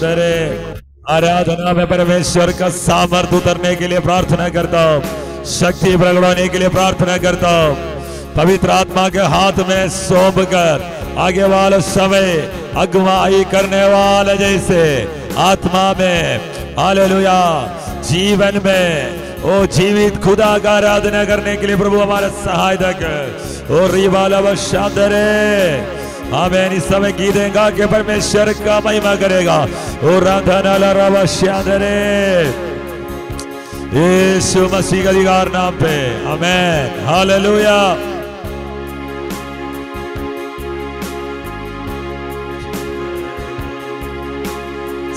तेरे आराधना में परमेश्वर का सामर्थ्य उतरने के लिए प्रार्थना करता हूँ, शक्ति प्रकट होने के लिए प्रार्थना करता हूँ। पवित्र आत्मा के हाथ में सौंप कर आगे वाला समय अगुवाई करने वाले जैसे आत्मा में, हालेलुया, जीवन में ओ जीवित खुदा का आराधना करने के लिए प्रभु हमारा सहायता कर। और रिवाला वशादरे हमें इस समय गीत गा के परमेश्वर का महिमा करेगा। और यीशु मसीह के अधिकार नाम पे आमेन, हालेलुया।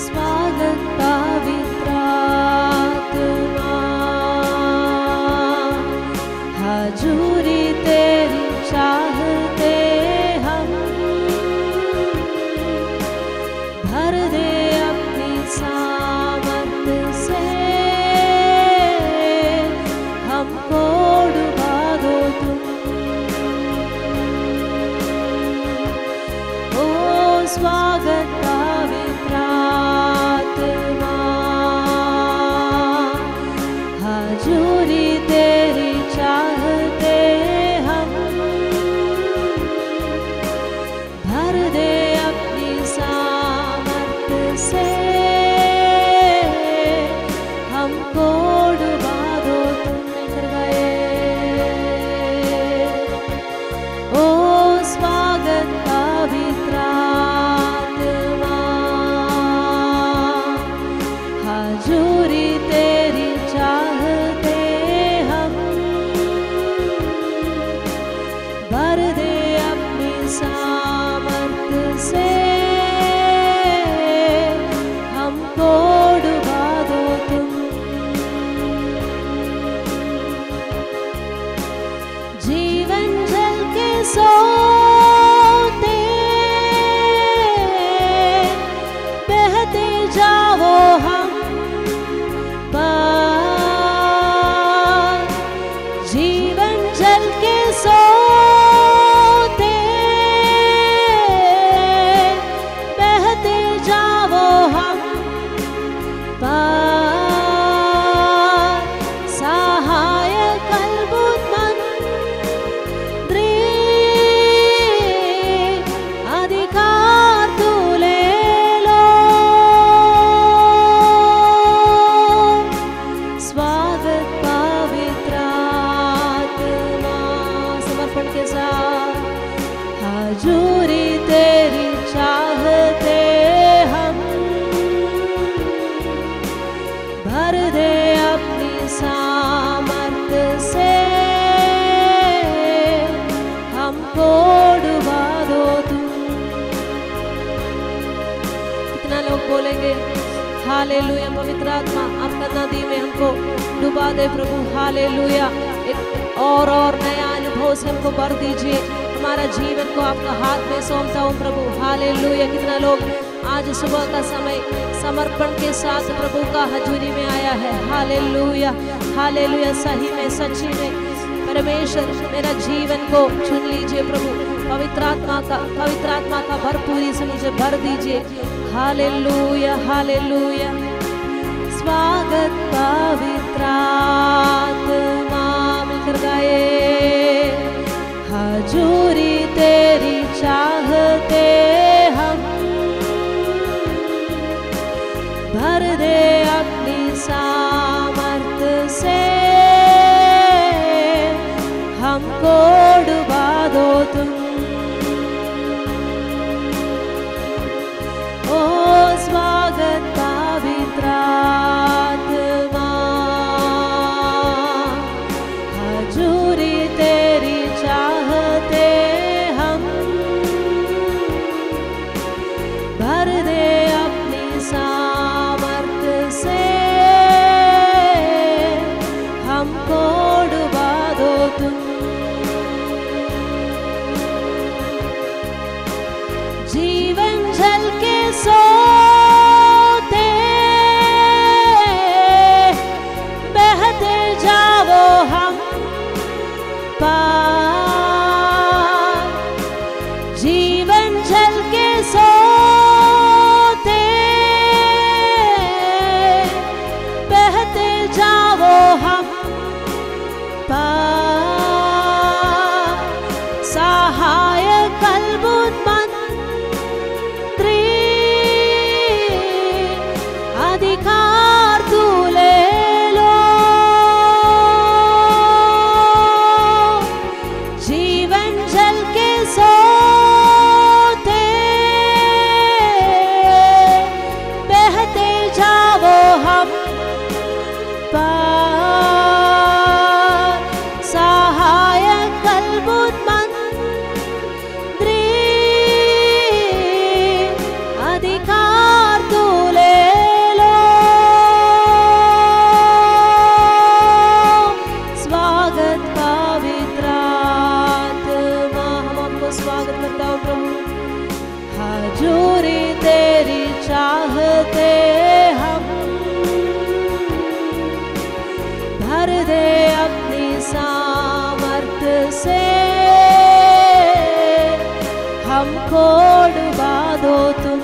स्वागत पवित्र आत्मा, हजूरी तेरी चाहते हम, भर दे अपनी सामर्थ से, हमको डुबा दो तुम। ओ स्वागत पवित्र आत्मा, हजूरी तेरी चाहते हम, भर दे अपनी सामर्थ से, हमको डुबा दो तुम। कर गए ओ स्वागत पवित्र आत्मा, हजूरी तेरी चाहते हम, भर दे अपनी सामर्थ से, हमको डुबा दो तुम। जीवन जल के सोते बहते जाओ हम पार, जीवन जल के सोते बहते जाओ हम पार, सहायक अद्भुत मंत्री अधिकार तू ले लो। स्वागत पवित्र आत्मा, समर्पण के साथ, हजूरी तेरी चाहते हम, भर दे अपनी सामर्थ से, हमको डुबा दो तुम। कितना लोग बोलेंगे हालेलुया। पवित्र आत्मा आपका नदी में हमको डुबा दे प्रभु, हालेलुया। एक और नया अनुभव से हमको भर दीजिए। हमारा जीवन को आपका हाथ में सौंपता हूँ प्रभु, हालेलुया। कितना लोग आज सुबह का समय समर्पण के साथ प्रभु का हजूरी में आया है, हालेलुया, हालेलुया। सही में सच्ची में परमेश्वर मेरा जीवन को चुन लीजिए प्रभु, पवित्र आत्मा का भरपूरी से मुझे भर दीजिए, हालेलुया, हालेलुया। स्वागत पवित्र आत्मा, मिलकर गाए, हजूरी तेरी चाहते हम, भर दे अपनी सामर्थ से, हमको डुबा दो तुम। ओ स्वागत पवित्र आत्मा, हजूरी तेरी चाहते हम, भर दे अपनी सामर्थ से, हमको डुबा दो तुम। होते हम, भर दे अपनी सामर्थ से, हमको डुबा दो तुम।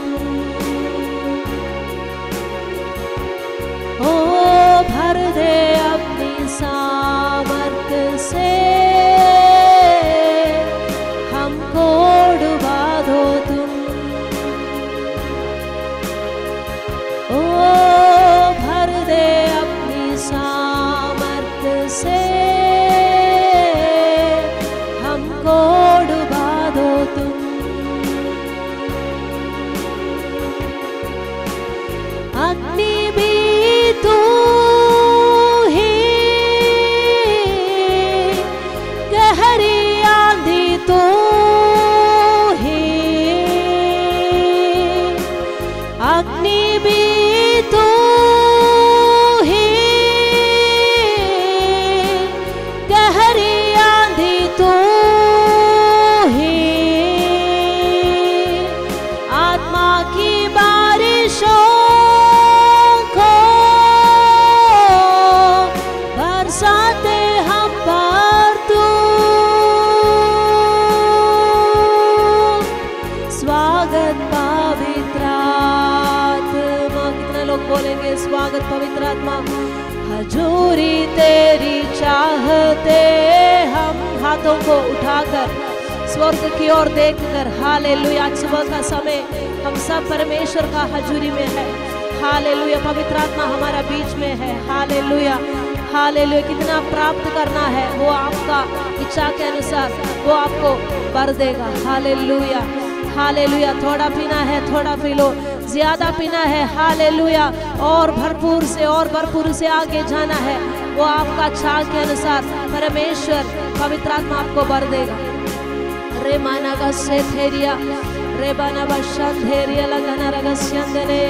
ओ भर दे अपनी सामर्थ से, हमको डुबा दो तुम। ओ भर दे अपनी सामर्थ से, हमको डुबा दो तुम। अग्नि भी तू ही, गहरी आंधी तू ही, अग्नि भी तू ही, गहरी आंधी तू ही, आत्मा की बारिशों बरसाते हम पर तू। स्वागत पवित्र आत्मा, कितने लोग बोलेंगे स्वागत पवित्र आत्मा। हजूरी तेरी चाहते हम, हाथों को उठाकर स्वर्ग की ओर देखकर हालेलुया। आज सुबह का समय हम सब परमेश्वर का हजूरी में है। हालेलुया, पवित्र आत्मा हमारा बीच में है। हालेलुया हालेलुया। कितना प्राप्त करना है वो आपका इच्छा के अनुसार वो आपको भर देगा। Hallelujah hallelujah. थोड़ा पीना है थोड़ा पी लो, ज्यादा पीना है हालेलुया, और भरपूर से आगे जाना है वो आपका इच्छा के अनुसार परमेश्वर पवित्र आत्मा आपको भर देगा। रे माना गस्से थेरिया रे बना बशन थेरिया लगना रगस्यंदने।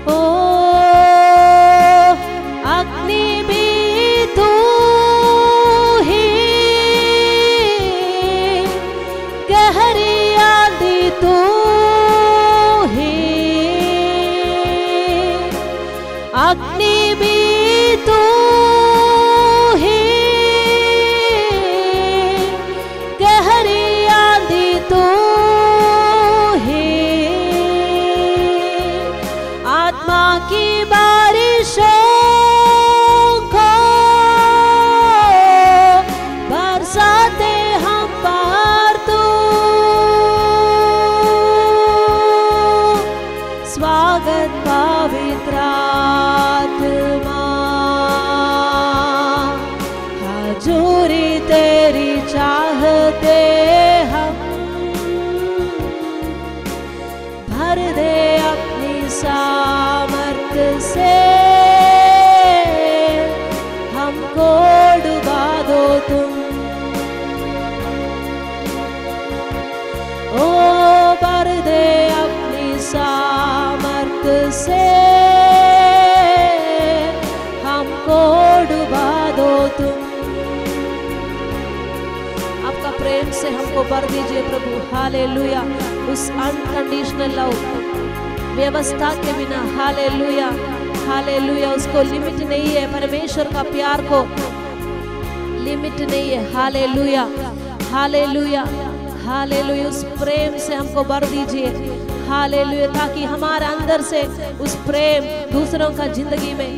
ओ अग्नि भी तू ही, गहरी आंधी तू ही, अग्नि भी तू ही, गहरी आंधी तू ही, आत्मा की बारिशों बरसाते हम पर तू। स्वागत पवित्र आत्मा, हजूरी तेरी चाहते हम, भर दे अपनी सामर्थ से, हमको डुबा दो तुम। ओ भर दे अपनी सामर्थ से, हमको डुबा दो तुम। आपका प्रेम से हमको भर दीजिए प्रभु। हालेलुया। उस अनकंडीशनल लव, व्यवस्था के बिना। Hallelujah hallelujah. उसको लिमिट नहीं है, परमेश्वर का प्यार को लिमिट नहीं है। हालेलुया हालेलुया हालेलुया। उस प्रेम से हमको भर दीजिए। हालेलुया। ताकि हमारे अंदर से उस प्रेम दूसरों का जिंदगी में,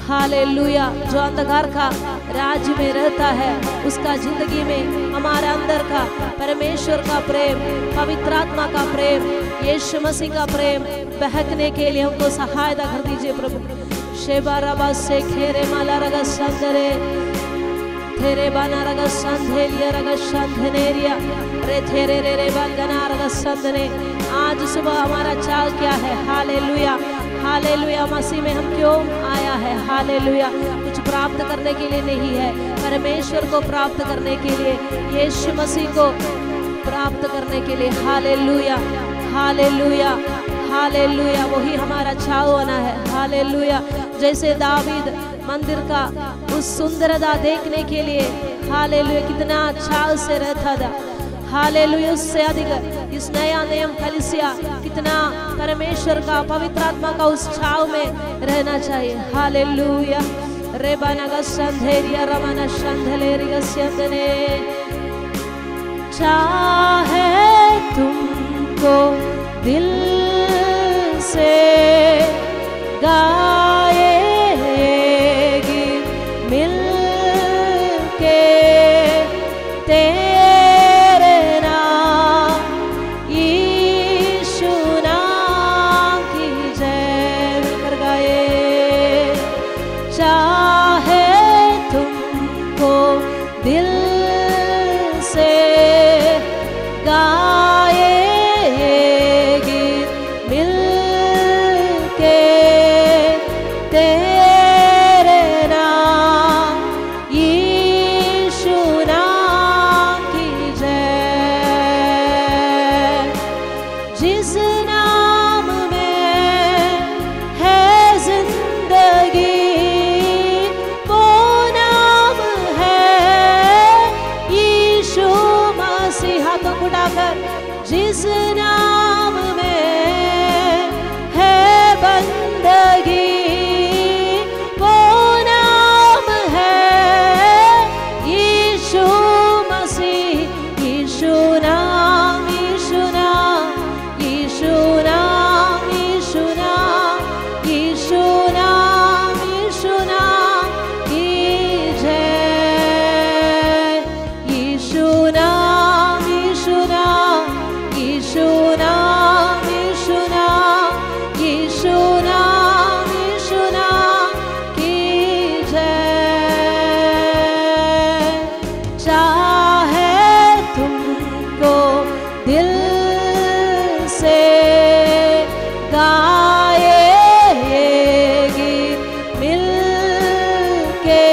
हालेलुया, जो अंधकार का राज्य में रहता है उसका जिंदगी में हमारे अंदर का परमेश्वर का प्रेम, पवित्र आत्मा का प्रेम, यीशु मसीह का प्रेम बहकने के लिए हमको सहायता कर दीजिए प्रभु। शेबा रबा से खेरे माला रगस संदरे थेरे बाना रगस संधेलिया रगस संधनेरिया रे थेरे रे रे बंगना रगस संधने। आज सुबह हमारा चाल क्या है? हालेलुया हालेलुया। मसीह में हम क्यों आया है? हालेलुया। कुछ प्राप्त करने के लिए नहीं है, परमेश्वर को प्राप्त करने के लिए, यीशु मसीह को प्राप्त करने के लिए। Hallelujah hallelujah hallelujah. वही हमारा छाव होना है। हालेलुया। जैसे दावीद मंदिर का उस सुंदरता देखने के लिए, हालेलुया, कितना छाव से रहता था। हालेलुया। उससे अधिक इस नया नियम कलीसिया कितना परमेश्वर का पवित्र आत्मा का उस छाव में रहना चाहिए। हालेलुया। रेबानगा संधेरिया रमना संधलेरिया स्यंदने। चाहे तुमको दिल से गाएगी मिल के तेरे नाम यीशु नाम की जय मिलकर गाए। चाहे तुमको दिल से गाएगी मिल के तेरे नाम यीशु नाम की जय। जिस नाम में है जिंदगी वो नाम है यीशु मसीह। हाथों को उठाकर जिस नाम में है बंदगी वो नाम है यीशु मसीह। यीशु नाम यीशु नाम यीशु नाम यीशु नाम यीशु नाम यीशु नाम की जय। यीशु नाम यीशु नाम यीशु नाम यीशु नाम यीशु नाम यीशु नाम की जय। चाहे तुमको दिल से गाएगी मिल के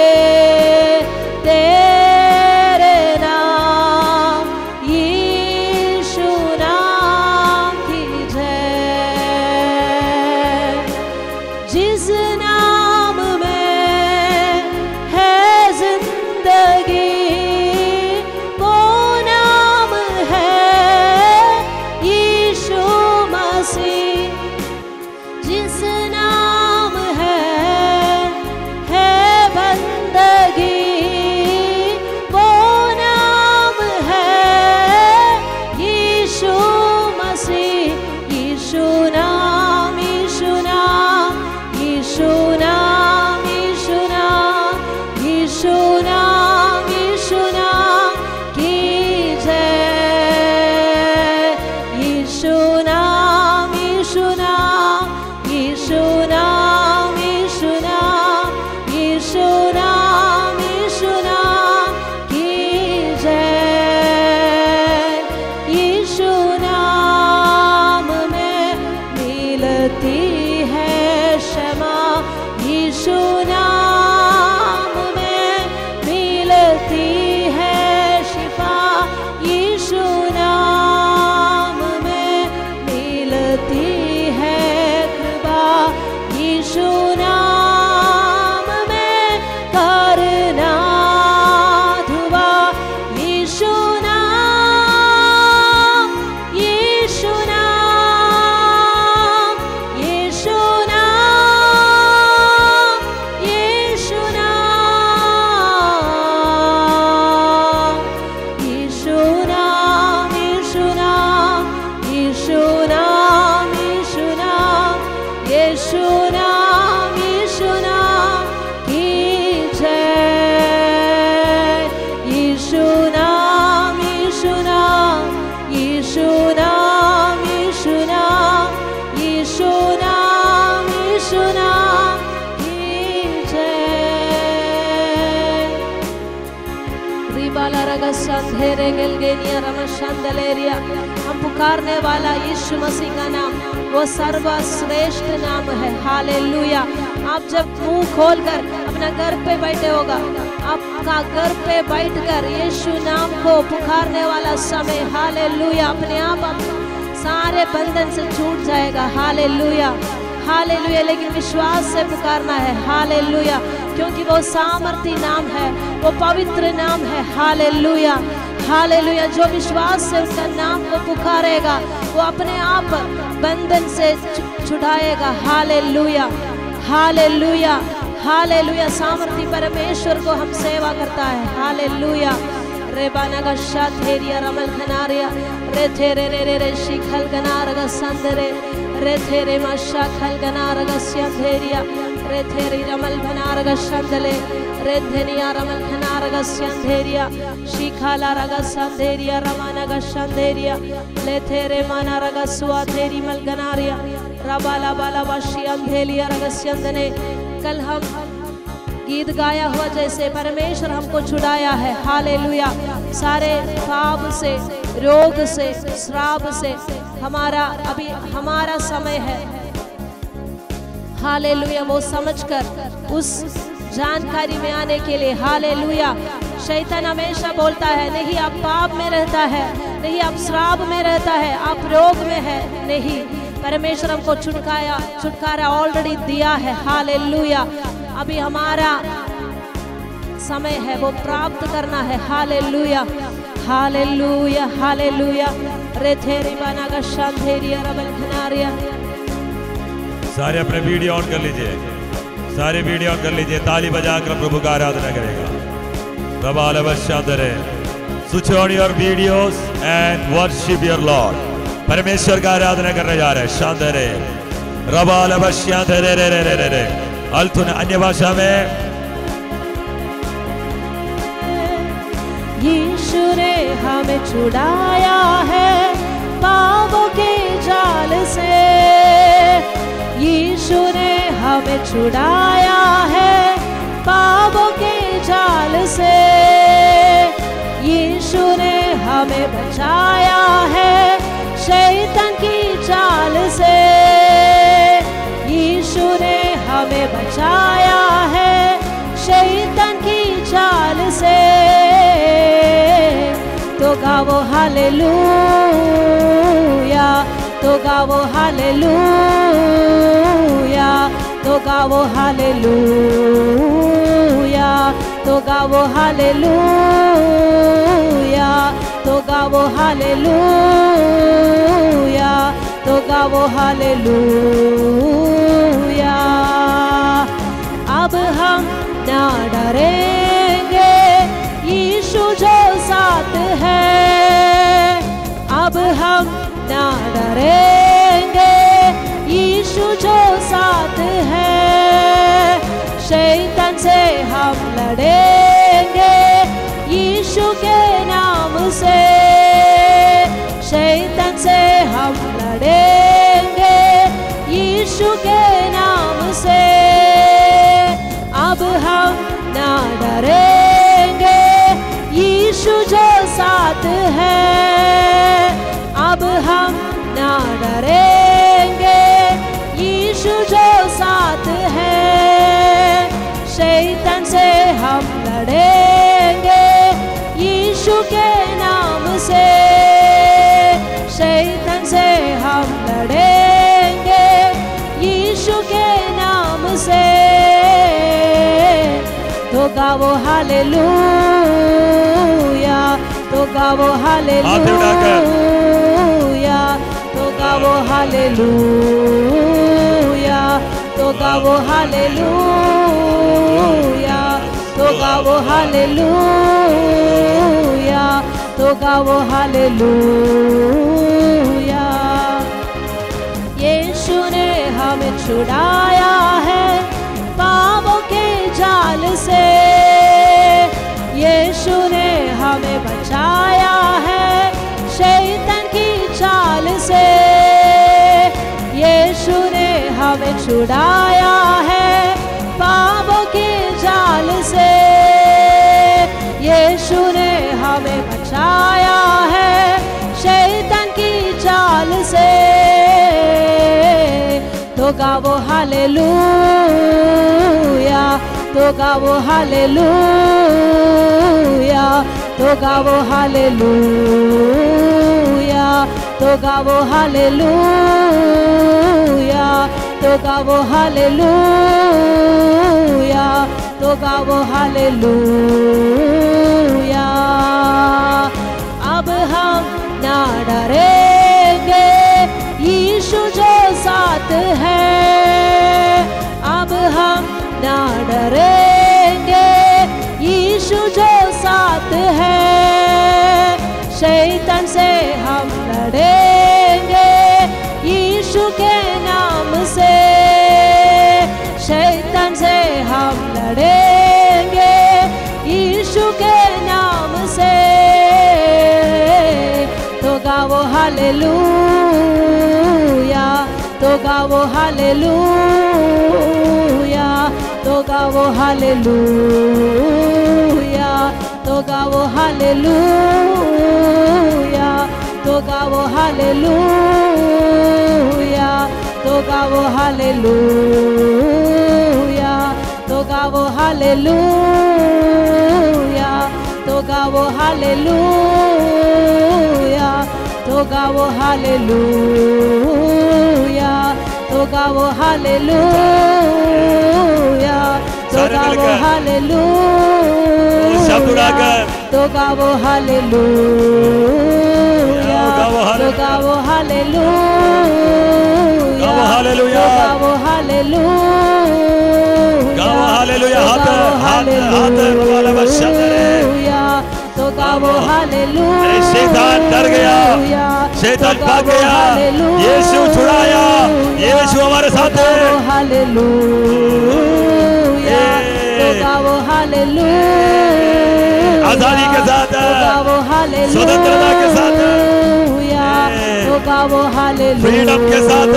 तेरे नाम यीशु नाम की जय। जिस नाम में है जिंदगी वो नाम है यीशु मसीह। जिस नाम है बंदगी वो नाम है यीशु मसीह। यीशु नाम यीशु नाम यीशु नाम यीशु नाम यीशु नाम यीशु नाम की जय। यीशु नाम यीशु नाम यीशु नाम यीशु नाम यीशु नाम यीशु नाम की जय। यीशु नाम में मिलती है क्षमा। यीशु नाम में मिलती है शिफा। यीशु नाम में मिलती है कृपा। यीशु नाम में करना धुआ। यीशु नाम यीशु नाम यीशु नाम यीशु नाम यीशु नाम यीशु नाम यीशु नाम यीशु नाम यीशु नाम यीशु नाम की जय। यीशु नाम यीशु नाम यीशु नाम यीशु नाम यीशु नाम यीशु नाम की जय। रिबाला रगा संधेरे गेलगेनिया रमशांदलेरिया। हम पुकारने वाला यीशु मसीह का नाम वो सर्वश्रेष्ठ नाम है। हालेलुया। आप जब मुंह खोलकर अपना घर पे बैठे होगा, आपका घर पे बैठकर यीशु नाम को पुकारने वाला समय हालेलुया अपने आप सारे बंधन से छूट जाएगा। Hallelujah hallelujah. लेकिन विश्वास से पुकारना है। हालेलुया। क्योंकि वो सामर्थी नाम है, वो पवित्र नाम है। हालेलुया हालेलुया। जो विश्वास से उसका नाम को पुकारेगा वो अपने आप बंधन से छुड़ाएगा। Hallelujah, hallelujah, hallelujah. सामर्थी परमेश्वर को हम सेवा करता है। हालेलुया। रेबाना गशा थेरिया रमल खनारिया रे थेरे रे रे रे शिखल गनारग संदरे रे थेरे मशा खल गनारग स्यंधेरिया रे थेरी रमल बनारग संदले रे धनिया रमल खनारग स्यंधेरिया शिखाला रग संधेरिया रमानग संधेरिया ले थेरे माना रग सुआ थेरी मल गनारिया रबाला बाला वशी अंधेलिया रग स्यंदने। कल हम गीत गाया हुआ जैसे परमेश्वर हमको छुड़ाया है। हालेलुया। सारे पाप से, रोग से, श्राप से अभी हमारा समय है। हालेलुया। वो समझकर उस जानकारी में आने के लिए। हालेलुया। शैतान हमेशा बोलता है नहीं आप पाप में रहता है, नहीं आप श्राप में रहता है, आप रोग में है। नहीं, परमेश्वर हमको छुटकारा ऑलरेडी दिया है। हालेलुया। अभी हमारा समय है वो प्राप्त करना है। हालेलुया, हालेलुया, हालेलुया। रे थेरी बना का शांधेरिया रबल खनारिया। सारे अपने वीडियो ऑन कर लीजिए, सारे वीडियो ऑन कर लीजिए। ताली बजाकर प्रभु का आराधना करेगा। रबाल बशादरे switch on your videos and worship your lord. परमेश्वर का आराधना करने जा रहे हैं। शांदरे रबाल बशादरे रे रे रे रे रे। अल्थुन अन्य भाषा में यीशु ने हमें छुड़ाया है पापों के जाल से। यीशु ने हमें छुड़ाया है पापों के जाल से। यीशु ने हमें बचाया है शैतान की चाल से। यीशु ने हमें बचाया है शैतान की चाल से। तो गाओ हालेलुया, तो गाओ हालेलुया, तो गाओ हालेलुया, तो गाओ हालेलुया, तो गाओ हालेलुया, तो गाओ हालेलुया। अब हम ना डरेंगे, यीशु जो साथ है। अब हम ना डरेंगे, यीशु जो साथ है। शैतान से हम लड़ेंगे यीशु के नाम से। शैतान से हम लड़ेंगे यीशु के नाम से। अब हम ना डरेंगे, यीशु जो साथ है। अब हम ना डरेंगे, यीशु जो साथ है। शैतान से हम लड़ेंगे यीशु के नाम से। शैतान से हम लड़ेंगे यीशु के नाम से। तो गाओ हालेलुया, तो गाओ हालेलुया, तो गाओ हालेलुया, तो गाओ हालेलुया, तो गाओ हालेलुया, तो गाओ हालेलुया। यीशु ने हमें छुड़ाया है पापों के जाल से। यीशु ने हमें बचाया है शैतान की चाल से। यीशु ने हमें छुड़ाया है पापों के जाल से। यीशु ने हमें बचाया है शैतान की चाल से। तो गाओ हालेलुया, तो गाओ हालेलुया, तो गाओ हालेलुया, तो गाओ हालेलुया, तो गाओ हालेलुया, तो गाओ हालेलुया। अब हम ना डरेंगे, यीशु जो साथ है। अब हम ना डरेंगे, यीशु जो साथ है। शैतान से हम लड़ेंगे, यीशु के नाम से। शैतान से हम लड़ेंगे, यीशु के नाम से। तो गाओ हालेलुया, तो गाओ हालेलुया, तो गाओ हालेलुया, तो गाओ हालेलुया, तो गाओ हालेलुया, तो गाओ हालेलुया, तो गाओ हालेलुया, तो गाओ हालेलुया, तो गाओ हालेलुया, तो गाओ हालेलुया, तो गाओ हालेलुया, तो गाओ हालेलुया, तो गाओ हालेलुया, गाओ हालेलुया, गाओ हालेलुया, गाओ हालेलुया। हाथ वाला बच्चा तो गाओ हालेलुया। शैतान डर गया, शैतान भाग गया, यीशु छुड़ाया, यीशु हमारे साथ है। हालेलुया, तो गाओ हालेलुया, आजादी के साथ, तो गाओ हालेलुया, स्वतंत्रता के साथ, तो गाओ हालेलुया, फ्रीडम के साथ,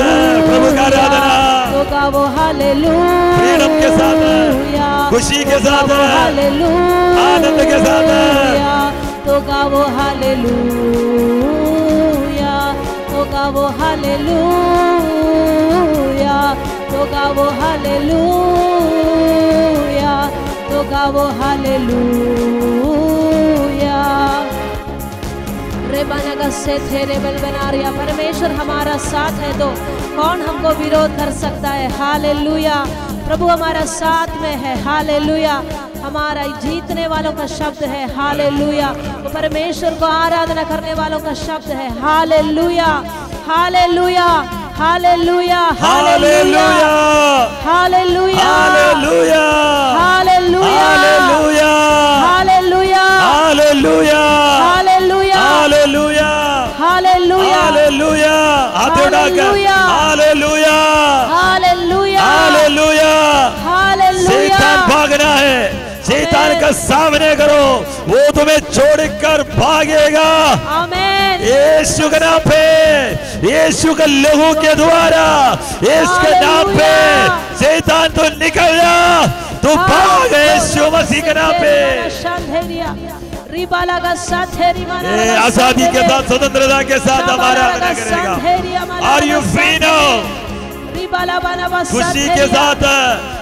प्रभु का आराधना, तो गाओ हालेलुया, फ्रीडम के साथ, खुशी के साथ, आनंद के साथ, तो गाओ हालेलुया, तो गाओ हालेलुया, तो गाओ हालेलुया, तो गाओ हालेलुया। रेबानगा से थे रेबल बनारिया। परमेश्वर हमारा साथ है तो कौन हमको विरोध कर सकता है। हालेलुया, प्रभु हमारा साथ में है। हालेलुया, हमारा जीतने वालों का शब्द है। हालेलुया, वो परमेश्वर को आराधना करने वालों का शब्द है। हालेलुया, hallelujah, hallelujah, hallelujah, hallelujah, hallelujah, hallelujah, hallelujah, hallelujah, hallelujah, hallelujah, hallelujah, hallelujah, हाथ उठाकर हालेलुया, हालेलुया, हालेलुया। हालेलुया। शैतान भागना है, शैतान का सामने करो, वो तुम्हें छोड़कर भागेगा। आमीन। यीशु के नाम पे, यीशु के लहू के द्वारा, यीशु के नाम पे शैतान तो निकल जा, तू भाग यीशु मसीह के नाम पे। आजादी के साथ, स्वतंत्रता के साथ हमारा आराधना करेगा। Are you free now? खुशी के साथ,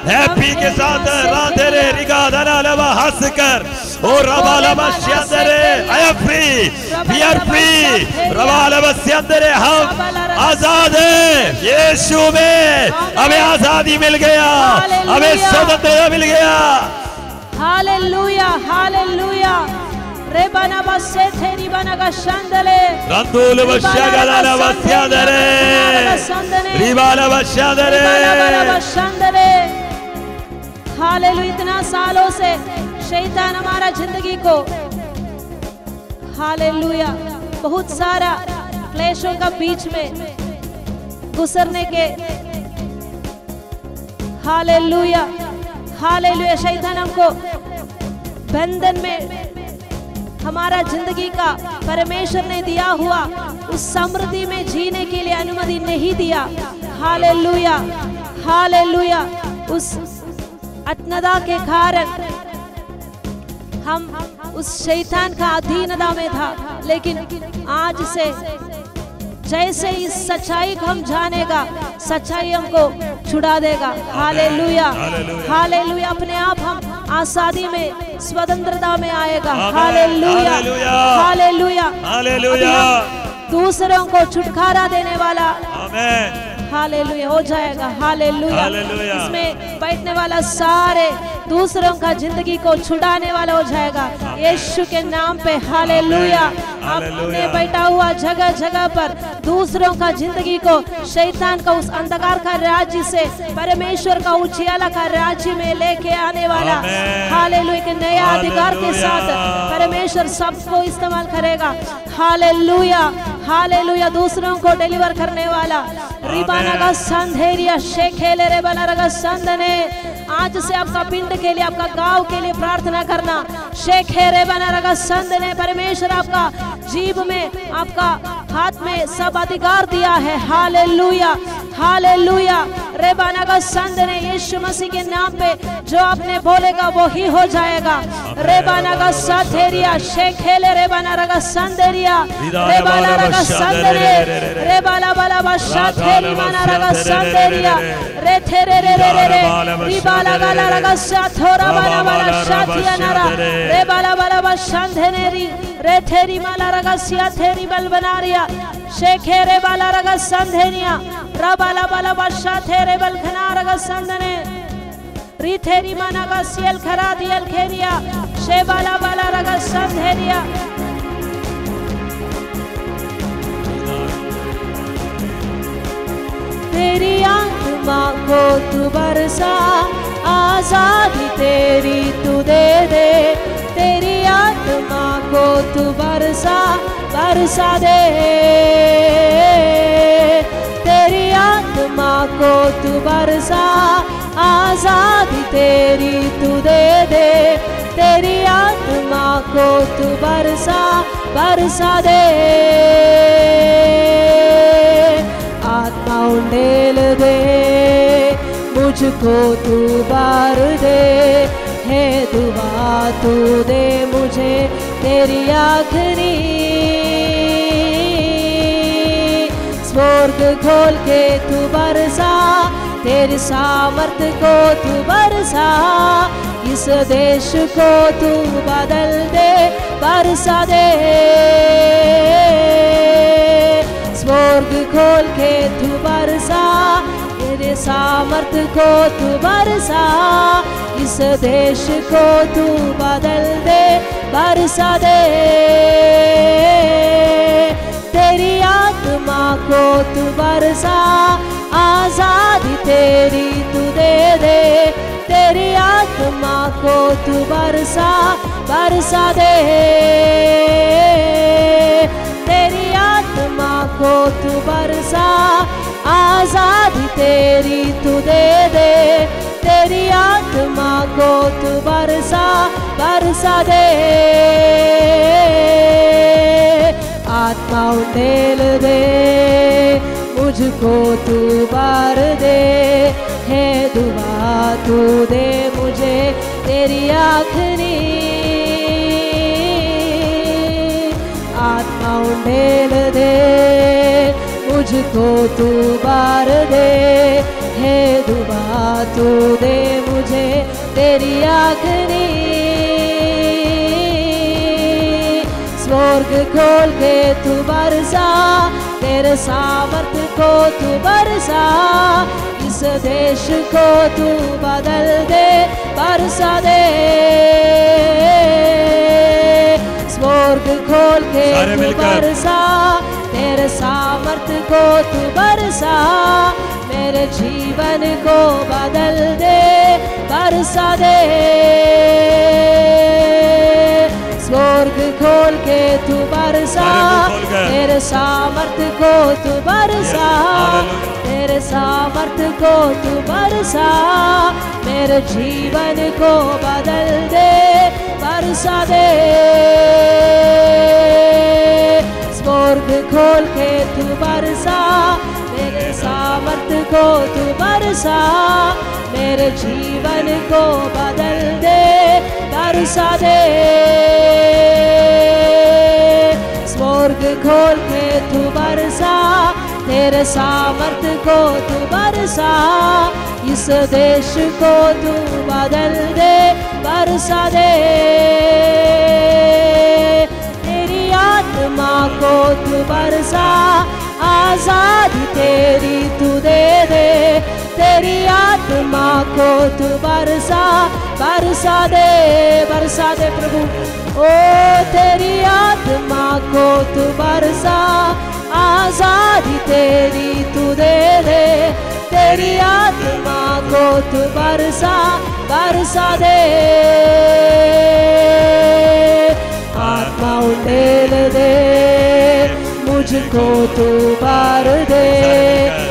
हैप्पी के साथ, राधेरे रिगाधना लवा हंसकर और रबालबा श्यादरे, I am free, we are free, रबालबा श्यादरे, हम आजाद हैं यीशु में। हमें आजादी मिल गया, हमें स्वतंत्रता मिल गया। Hallelujah, hallelujah. रेबाना बसे थेरी बना का शांदले, रंदूल बश्यागला बस्यादरे, रिबाला बश्यादरे, शांदले। हालेलुया। इतना सालों से शैतान हमारा जिंदगी को, हालेलुया, बहुत सारा क्लेशों का बीच में गुजरने के, हालेलुया, हालेलुया। शैतान हमको बंधन में हमारा जिंदगी का परमेश्वर ने दिया हुआ उस समृद्धि में जीने के लिए अनुमति नहीं दिया। Hallelujah, hallelujah. उस अत्नदा के कारण हम उस शैतान का अधीनता में था, लेकिन आज से जैसे इस सच्चाई को हम जानेगा, सच्चाई हमको छुड़ा देगा। Hallelujah, hallelujah. अपने आप हम आजादी में, स्वतंत्रता में आएगा। Hallelujah, hallelujah, hallelujah. दूसरों को छुटकारा देने वाला, आमीन, हालेलुया, हो जाएगा। हालेलुया। इसमें बैठने वाला सारे दूसरों का जिंदगी को छुड़ाने वाला हो जाएगा यीशु के नाम पे। हालेलुया, अपने बैठा हुआ जगह जगह पर दूसरों का जिंदगी को शैतान का उस अंधकार का राज्य से परमेश्वर का उजियाला का राज्य में लेके आने वाला हालेलुया के नया अधिकार के साथ परमेश्वर सबको इस्तेमाल करेगा। हालेलुया हालेलुया दूसरों को डिलीवर करने वाला रिबाना का संधेरिया शेखेले रे बना रगा संदने आज से आपका पिंड के लिए आपका गांव के लिए प्रार्थना करना शेखेरे बना रगा संदने परमेश्वर आपका जीव में आपका हाथ में सब अधिकार दिया है। हालेलुया हालेलुया रेबाना का संद ने यीशु मसीह के नाम पे जो आपने बोलेगा वो ही हो जाएगा। रेबाना का साथेरिया शेखेले रेबाना रगा संदेरिया रेबाना रगा संदरे रेबाला बाला बाशाथेरी माना रगा संदेरिया रे थेरे रे रे रे रिबाला गाला रगा साथोरा बाला बाला शाथिया नारा रेबाला बाला बाशांधेनेरी रे थेरी माला रगा सियाथेरी बल बनारिया शेखेरे बाला रगा संधेनिया रबाला बाला बाशा थेरे बल खना रगा संदने रिथेरी माना का सियल खरा दियल खेरिया शेबाला बाला रगा संधेनिया तेरी आत्मा को तू बरसा आजादी तेरी तू दे दे तेरी आत्मा को तू बरसा बरसा दे तेरी आत्मा को तू बरसा आजादी तेरी तू दे दे तेरी आत्मा को तू बरसा बरसा दे आत्मा उंडेल दे मुझको तू बार दे है दुआ तू दे मुझे तेरी आखिरी स्वर्ग खोल के तू बरसा तेरी सामर्थ को तू बरसा इस देश को तू बदल दे बरसा दे स्वर्ग खोल के तू बरसा तेरे सामर्थ को तू बरसा इस देश को तू बदल दे बरसा दे तेरी आत्मा को तू बरसा आजादी तेरी तू दे दे तेरी आत्मा को तू बरसा बरसा दे तेरी आत्मा को तू बरसा आजादी तेरी तू दे दे तेरी आत्मा को तू बरसा बरसा दे आत्मा उंडेल दे मुझको तू बार दे है दुआ तू दे मुझे तेरी आखिरी आत्मा उंडेल दे मुझको तू बार दे है दुआ तू दे मुझे तेरी आखिरी स्वर्ग खोल के तू बरसा तेरे सामर्थ को तू बरसा इस देश को तू बदल दे बरसा दे स्वर्ग खोल के तू बरसा तेरे सामर्थ को तू बरसा मेरे जीवन को बदल दे बरसा दे स्वर्ग खोल के तू बरसा तेरे सामर्थ को तू बरसा तेरे सामर्थ को तू बरसा मेरे जीवन को बदल दे बरसा दे स्वर्ग खोल के तू बरसा मेरे सामर्थ को तू बरसा मेरे जीवन को बदल दे बरसा दे स्वर्ग खोल के तू बरसा तेरे सामर्थ को तू बरसा इस देश को तू बदल दे बरसा दे तेरी आत्मा को तू बरसा आजादी तेरी तू दे दे तेरी आत्मा को तू बरसा बरसा दे प्रभु। ओ तेरी आत्मा को तू बरसा, आजादी तेरी तू दे दे। तेरी आत्मा को तू बरसा दे। आत्मा उंडेल दे मुझको तू भर दे।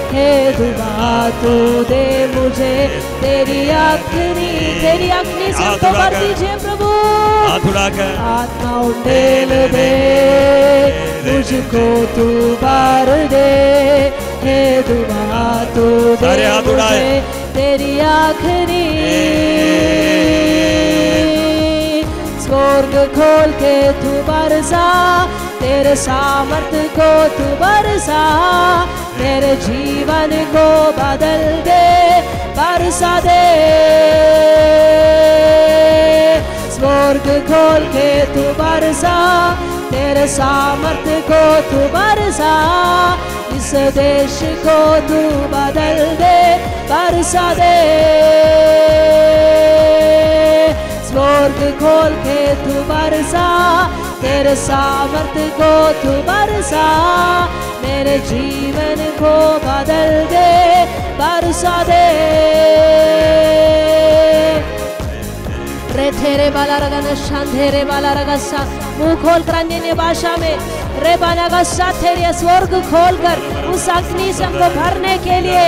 हे दुआ तू दे मुझे तेरी अग्नि से हमको भर दीजिए प्रभु। आत्मा उंडेल दे मुझको तू भर दे। हे दुआ तू दे मुझे तेरी अग्नि। स्वर्ग खोल के तू बरसा, तेरे सामर्थ्य को तू बरसा। मेरे जीवन को बदल दे, बरसा दे। स्वर्ग खोल के तू बरसा, तेरे सामर्थ्य को तू बरसा। इस देश को तू बदल दे, बरसा दे। स्वर्ग खोल के तू बरसा, तेरे सामर्थ्य को तू बरसा। मेरे जीवन को बदल दे, बरसा दे। रे तेरे बाला रगन शांधेरे बाला रगसा, मुंह खोल कर अन्य भाषा में रे बाना गस्सा तेरे स्वर्ग खोल कर उस अग्नि से हमको भरने के लिए।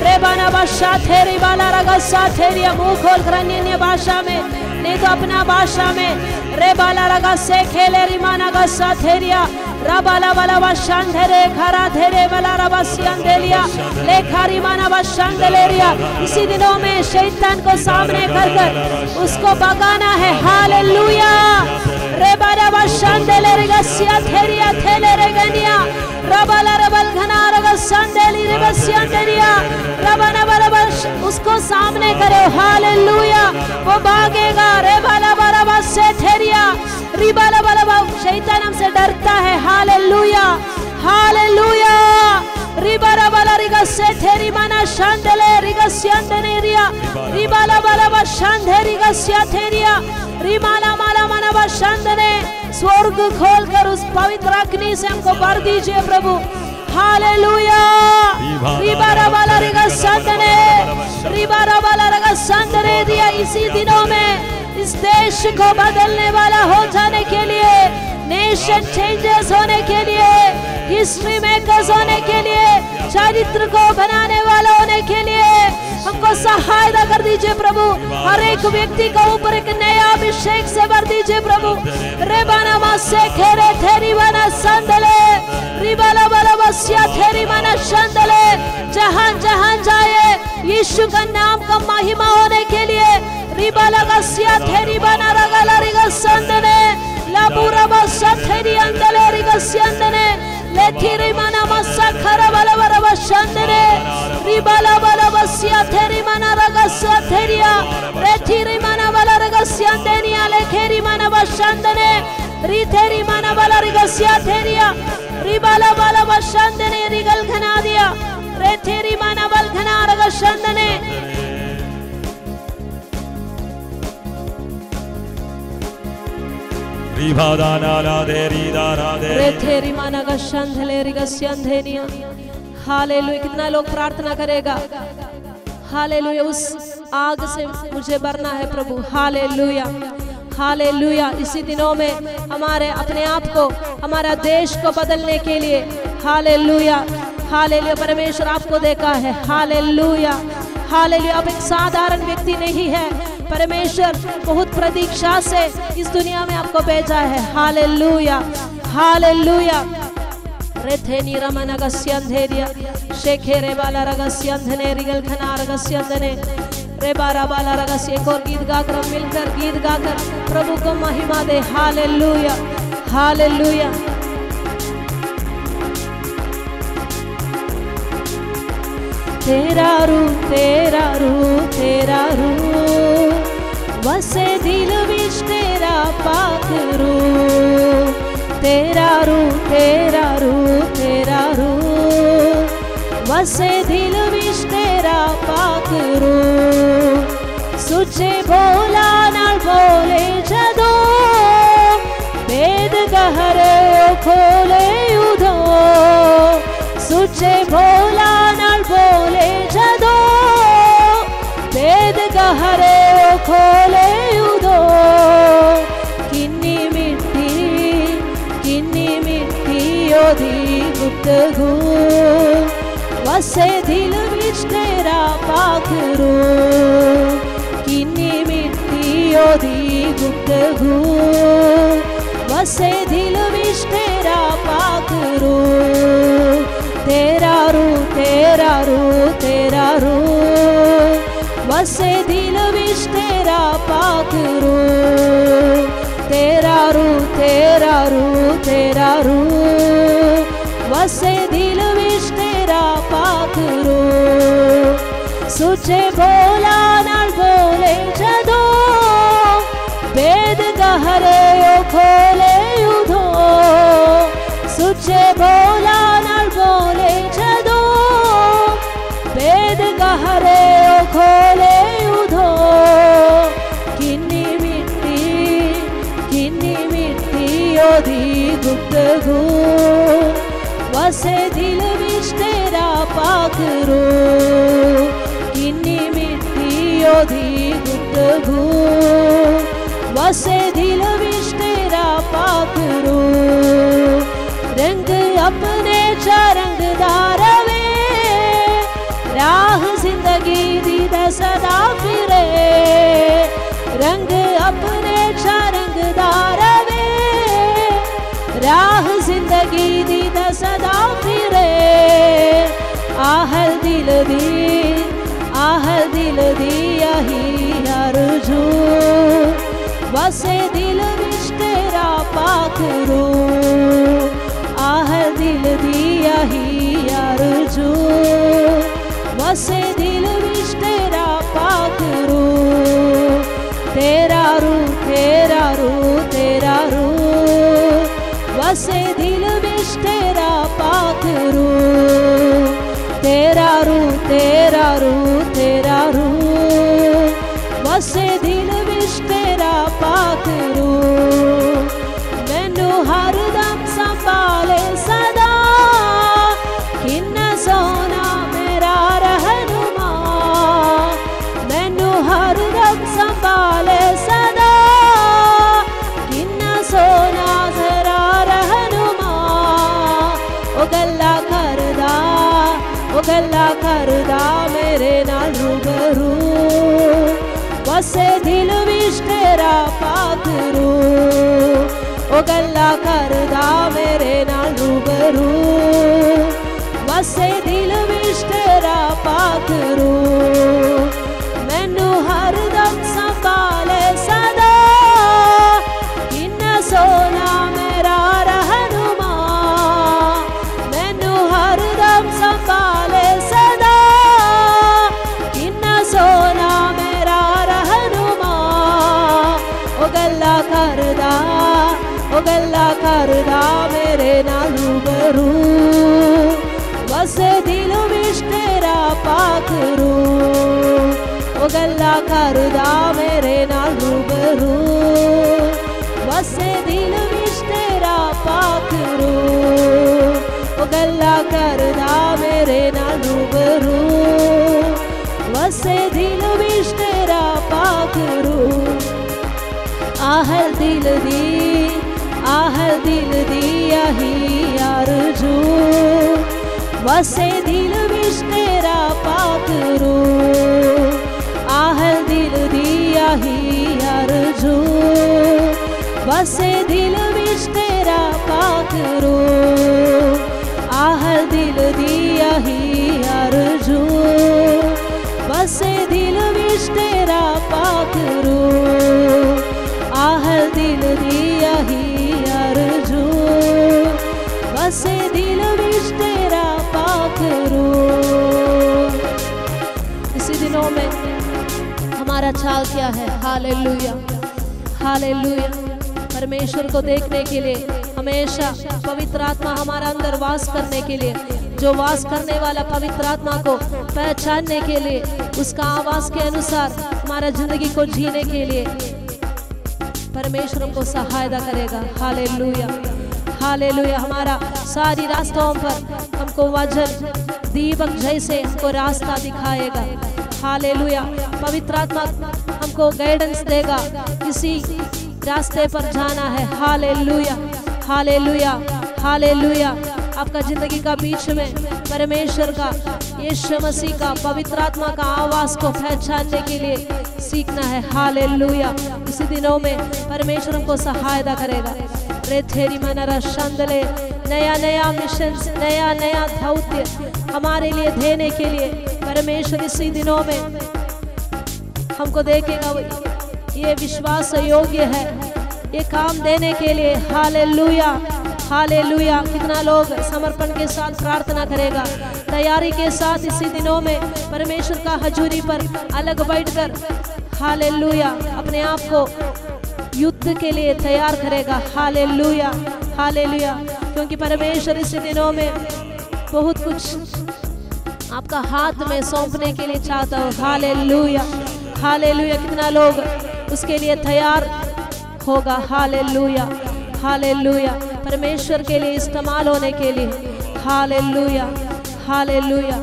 रे बाना भाषा तेरी बाला रगसा तेरी, मुंह खोल कर अन्य भाषा में, नहीं तो अपना भाषा में। रे बाला रगा से खेले रिमाना गस्सा थेरिया, रबाला बाला बशांधरे खरा थेरे बाला रबासियांदेलिया, ले खारी माना बशांदेलेरिया। इसी दिनों में शैतान को सामने कर कर उसको भगाना है। हालेलुया। रे बाला बशांदेलेरी गस्सिया थेरिया थेले रेगनिया, रबाला रबल घना रगसांदेली रगसियांदेलिया, रबाना बाला बश उसको सामने करो। हालेलुया। वो भागेगा। रे बाला बाला बसे थेरिया, रिबाला बाला बा शैतान हमसे डरता है। हालेलुया हालेलुया। रिबाला बाला रिगसे थेरी माना शांदले रिगस्यांदनेरिया, रिबाला बाला बा शांधे रिगस्या थेरिया, रिमाला माला माना बा शांदने। स्वर्ग खोलकर उस पवित्र अग्नि से हमको भर दीजिए प्रभु। हालेलुया। रिबाला बाला रिगस्यांदने, रिबाला बाला रिगस्यांदने दिया। इसी दिनों में इस देश को बदलने वाला हो जाने के लिए, नेशन चेंजर्स होने के लिए, हिस्ट्री मेकर्स होने के लिए, चरित्र को बनाने वाला होने के लिए हमको सहायता कर दीजिए प्रभु। हर एक व्यक्ति को ऊपर एक नया अभिषेक से भर दीजिए प्रभु। रेबाना मासे खेरे थेरी बना संदले, रिबाला बाला बसिया थेरी बना संदले। जहां जहां जाए यीशु का नाम का महिमा होने के लिए, रिबाला गसिया थेरी बना रगला रिगसंदने, लाबुरा बसा थेरी अंदले रिगसंदने, लेथिरी मना मसा खरा बाला बाला बसंदने, रिबाला बाला बसिया थेरी मना रगसा थेरिया, लेथिरी मना बाला रगसंदनिया, लेखेरी मना बसंदने, रिथेरी मना बाला रिगसिया थेरिया, रिबाला बाला बसंदने रिगल घना दिया, रेथेरी मना बल घना रगसंदने। हालेलुया। कितना लोग प्रार्थना करेगा। हालेलुया। उस आग से मुझे भरना है प्रभु। Hallelujah hallelujah. इसी दिनों में हमारे अपने आप को, हमारा देश को बदलने के लिए, हालेलुया हालेलुया, परमेश्वर आपको देखा है। हालेलुया हालेलुया। आप एक साधारण व्यक्ति नहीं है, परमेश्वर बहुत प्रतीक्षा से इस दुनिया में आपको भेजा है। हालेलुया हालेलुया। रेथेनी रमना गस्यंधेरिया, शेखेरे बाला रगस्यंधने रिगल खना रगस्यंधने, रे बारा बाला रगस्य। एक और गीत गाकर हम मिलकर गीत गाकर प्रभु को महिमा दे। Hallelujah hallelujah. तेरा रूप तेरा रूप तेरा रूप, वसे दिल विच तेरा पाक रूप। तेरा रूप तेरा रूप तेरा रूप, वसे दिल विच तेरा पाक रूप। सुचे भोला नाल बोले जदो वेद गहरे खोले उदो सुचे भोला नाल बोले जदो वेद गहरे खोले उदो किन्नी मिट्टी ओदी गुप्तगू वसे दिल विच तेरा पाक रूप किन्नी मिट्टी ओदी गुप्तगू वसे दिल विच तेरा पाक रूप तेरा रूप तेरा रूप तेरा रूप वसे दिल विच तेरा पाक रूप तेरा रूप तेरा रूप तेरा रूप वसे दिल विच तेरा पाक रूप सुचे भोला नाल बोले जदो वेद गहरे खोले उदो सुचे भोला नाल बोले जदो वेद गहरे खोले उदो किन्नी मिट्टी ओदी गुप्तगू वसे दिल विच तेरा पाक रूप किन्नी मिट्टी ओदी गुप्तगू वसे दिल विच तेरा पाक रूप रंग अपने चा रंगदार वे राह जिंदगी दी सदा फिरे रंग अपने चा रंगदार वे राह जिंदगी दी सदा फिरे आहल दिल दी यही अर्जू वसे दिल विच तेरा पाक रूप आहल दिल दी यही अर्जू वसे दिल विच तेरा पाक रूप तेरा रूप तेरा रूप तेरा रूप वसे दिल विच तेरा पाक रूप तेरा रूप तेरा रूप तेरा रूप वसे दिल विच तेरा पाक रूप मैनू हरदम संभाले सदा किन्ना सोना मेरा रहनुमा मैनू हरदम संभाले सदा किन्ना सोना जरा रहनुमा ओ गल्ला करदा मेरे नाल रूबरू वसे दिल विच तेरा पाक रूप ओ गल्ला करदा मेरे नाल रूबरू वसे दिल विच तेरा पाक रूप मैनू हरदम संभाले सदा किन्ना सोना मेरा रहनुमा मैनू हरदम संभाले सदा किन्ना सोना मेरा रहनुमा ओ गल्ला करदा मेरे नाल रूबरू वसे दिल विच तेरा पाक रूप ओ गल्ला करदा मेरे नाल रूबरू वसे दिल विच तेरा पाक रूप ओ गल्ला करदा मेरे नाल रूबरू वसे दिल विच तेरा पाक रूप आहल दिल दी यही अर्जू वसे दिल विच तेरा पाक रूप आहल दिल दी यही अर्जू वसे दिल विच तेरा पाक रूप आहल दिल दी यही अर्जू वसे दिल विच तेरा पाक रूप आहल दिल दी यही अर्जू वसे दिल विच तेरा पाक रूप इसी दिनों में हमारा चाल क्या है हालेलुया हालेलुया परमेश्वर को देखने के लिए हमेशा पवित्र आत्मा हमारा अंदर वास करने के लिए जो वास करने वाला पवित्र आत्मा को पहचानने के लिए उसका आवाज के अनुसार हमारा जिंदगी को जीने के लिए परमेश्वर हमको सहायता करेगा। Hallelujah, hallelujah. हमारा सारी रास्तों पर हमको वचन दीपक जैसे हमको रास्ता दिखाएगा। हालेलुया। पवित्र आत्मा हमको गाइडेंस देगा, किसी रास्ते पर जाना है। हालेलुया, हालेलुया, हालेलुया। आपका जिंदगी का बीच में परमेश्वर का, यीशु मसीह का, पवित्र आत्मा का आवाज को पहचानने के लिए सीखना है। हालेलुया। इसी दिनों में परमेश्वर हमको सहायता करेगा। रेथेरी मनरा शंदले, नया नया मिशन, नया नया दौत्य हमारे लिए देने के लिए परमेश्वर इसी दिनों में हमको देखेगा। ये विश्वास योग्य है ये काम देने के लिए। Hallelujah, hallelujah. कितना लोग समर्पण के साथ प्रार्थना करेगा, तैयारी के साथ इसी दिनों में परमेश्वर का हजूरी पर अलग बैठकर हालेलुया अपने आप को युद्ध के लिए तैयार करेगा। Hallelujah, hallelujah. क्योंकि परमेश्वर इसी दिनों में बहुत कुछ आपका हाथ में सौंपने के लिए चाहता हो। Hallelujah, hallelujah. कितना लोग उसके लिए तैयार होगा। Hallelujah, hallelujah. परमेश्वर के लिए इस्तेमाल होने के लिए। Hallelujah, hallelujah.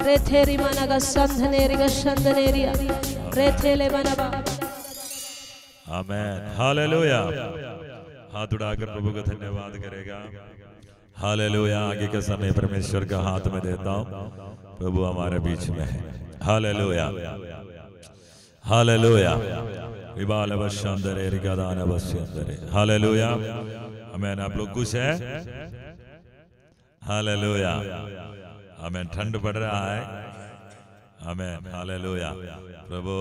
रेथेरी मनगा संधनेरिगा संधनेरिया रेथेले बनबा। आमेन, हालेलुया। हाथ उठाकर प्रभु का धन्यवाद करेगा। हालेलुया। आगे का समय परमेश्वर का हाथ में देता हूँ, प्रभु हमारे बीच में है। हालेलुया, हालेलुया। विबाल अवश्यंदरे रिगादान अवश्यंदरे। हालेलुया, आमेन। आप लोग खुश हैं? हालेलुया, आमेन। ठंड पड़ रहा है, आमेन। हालेलुया, प्रभु,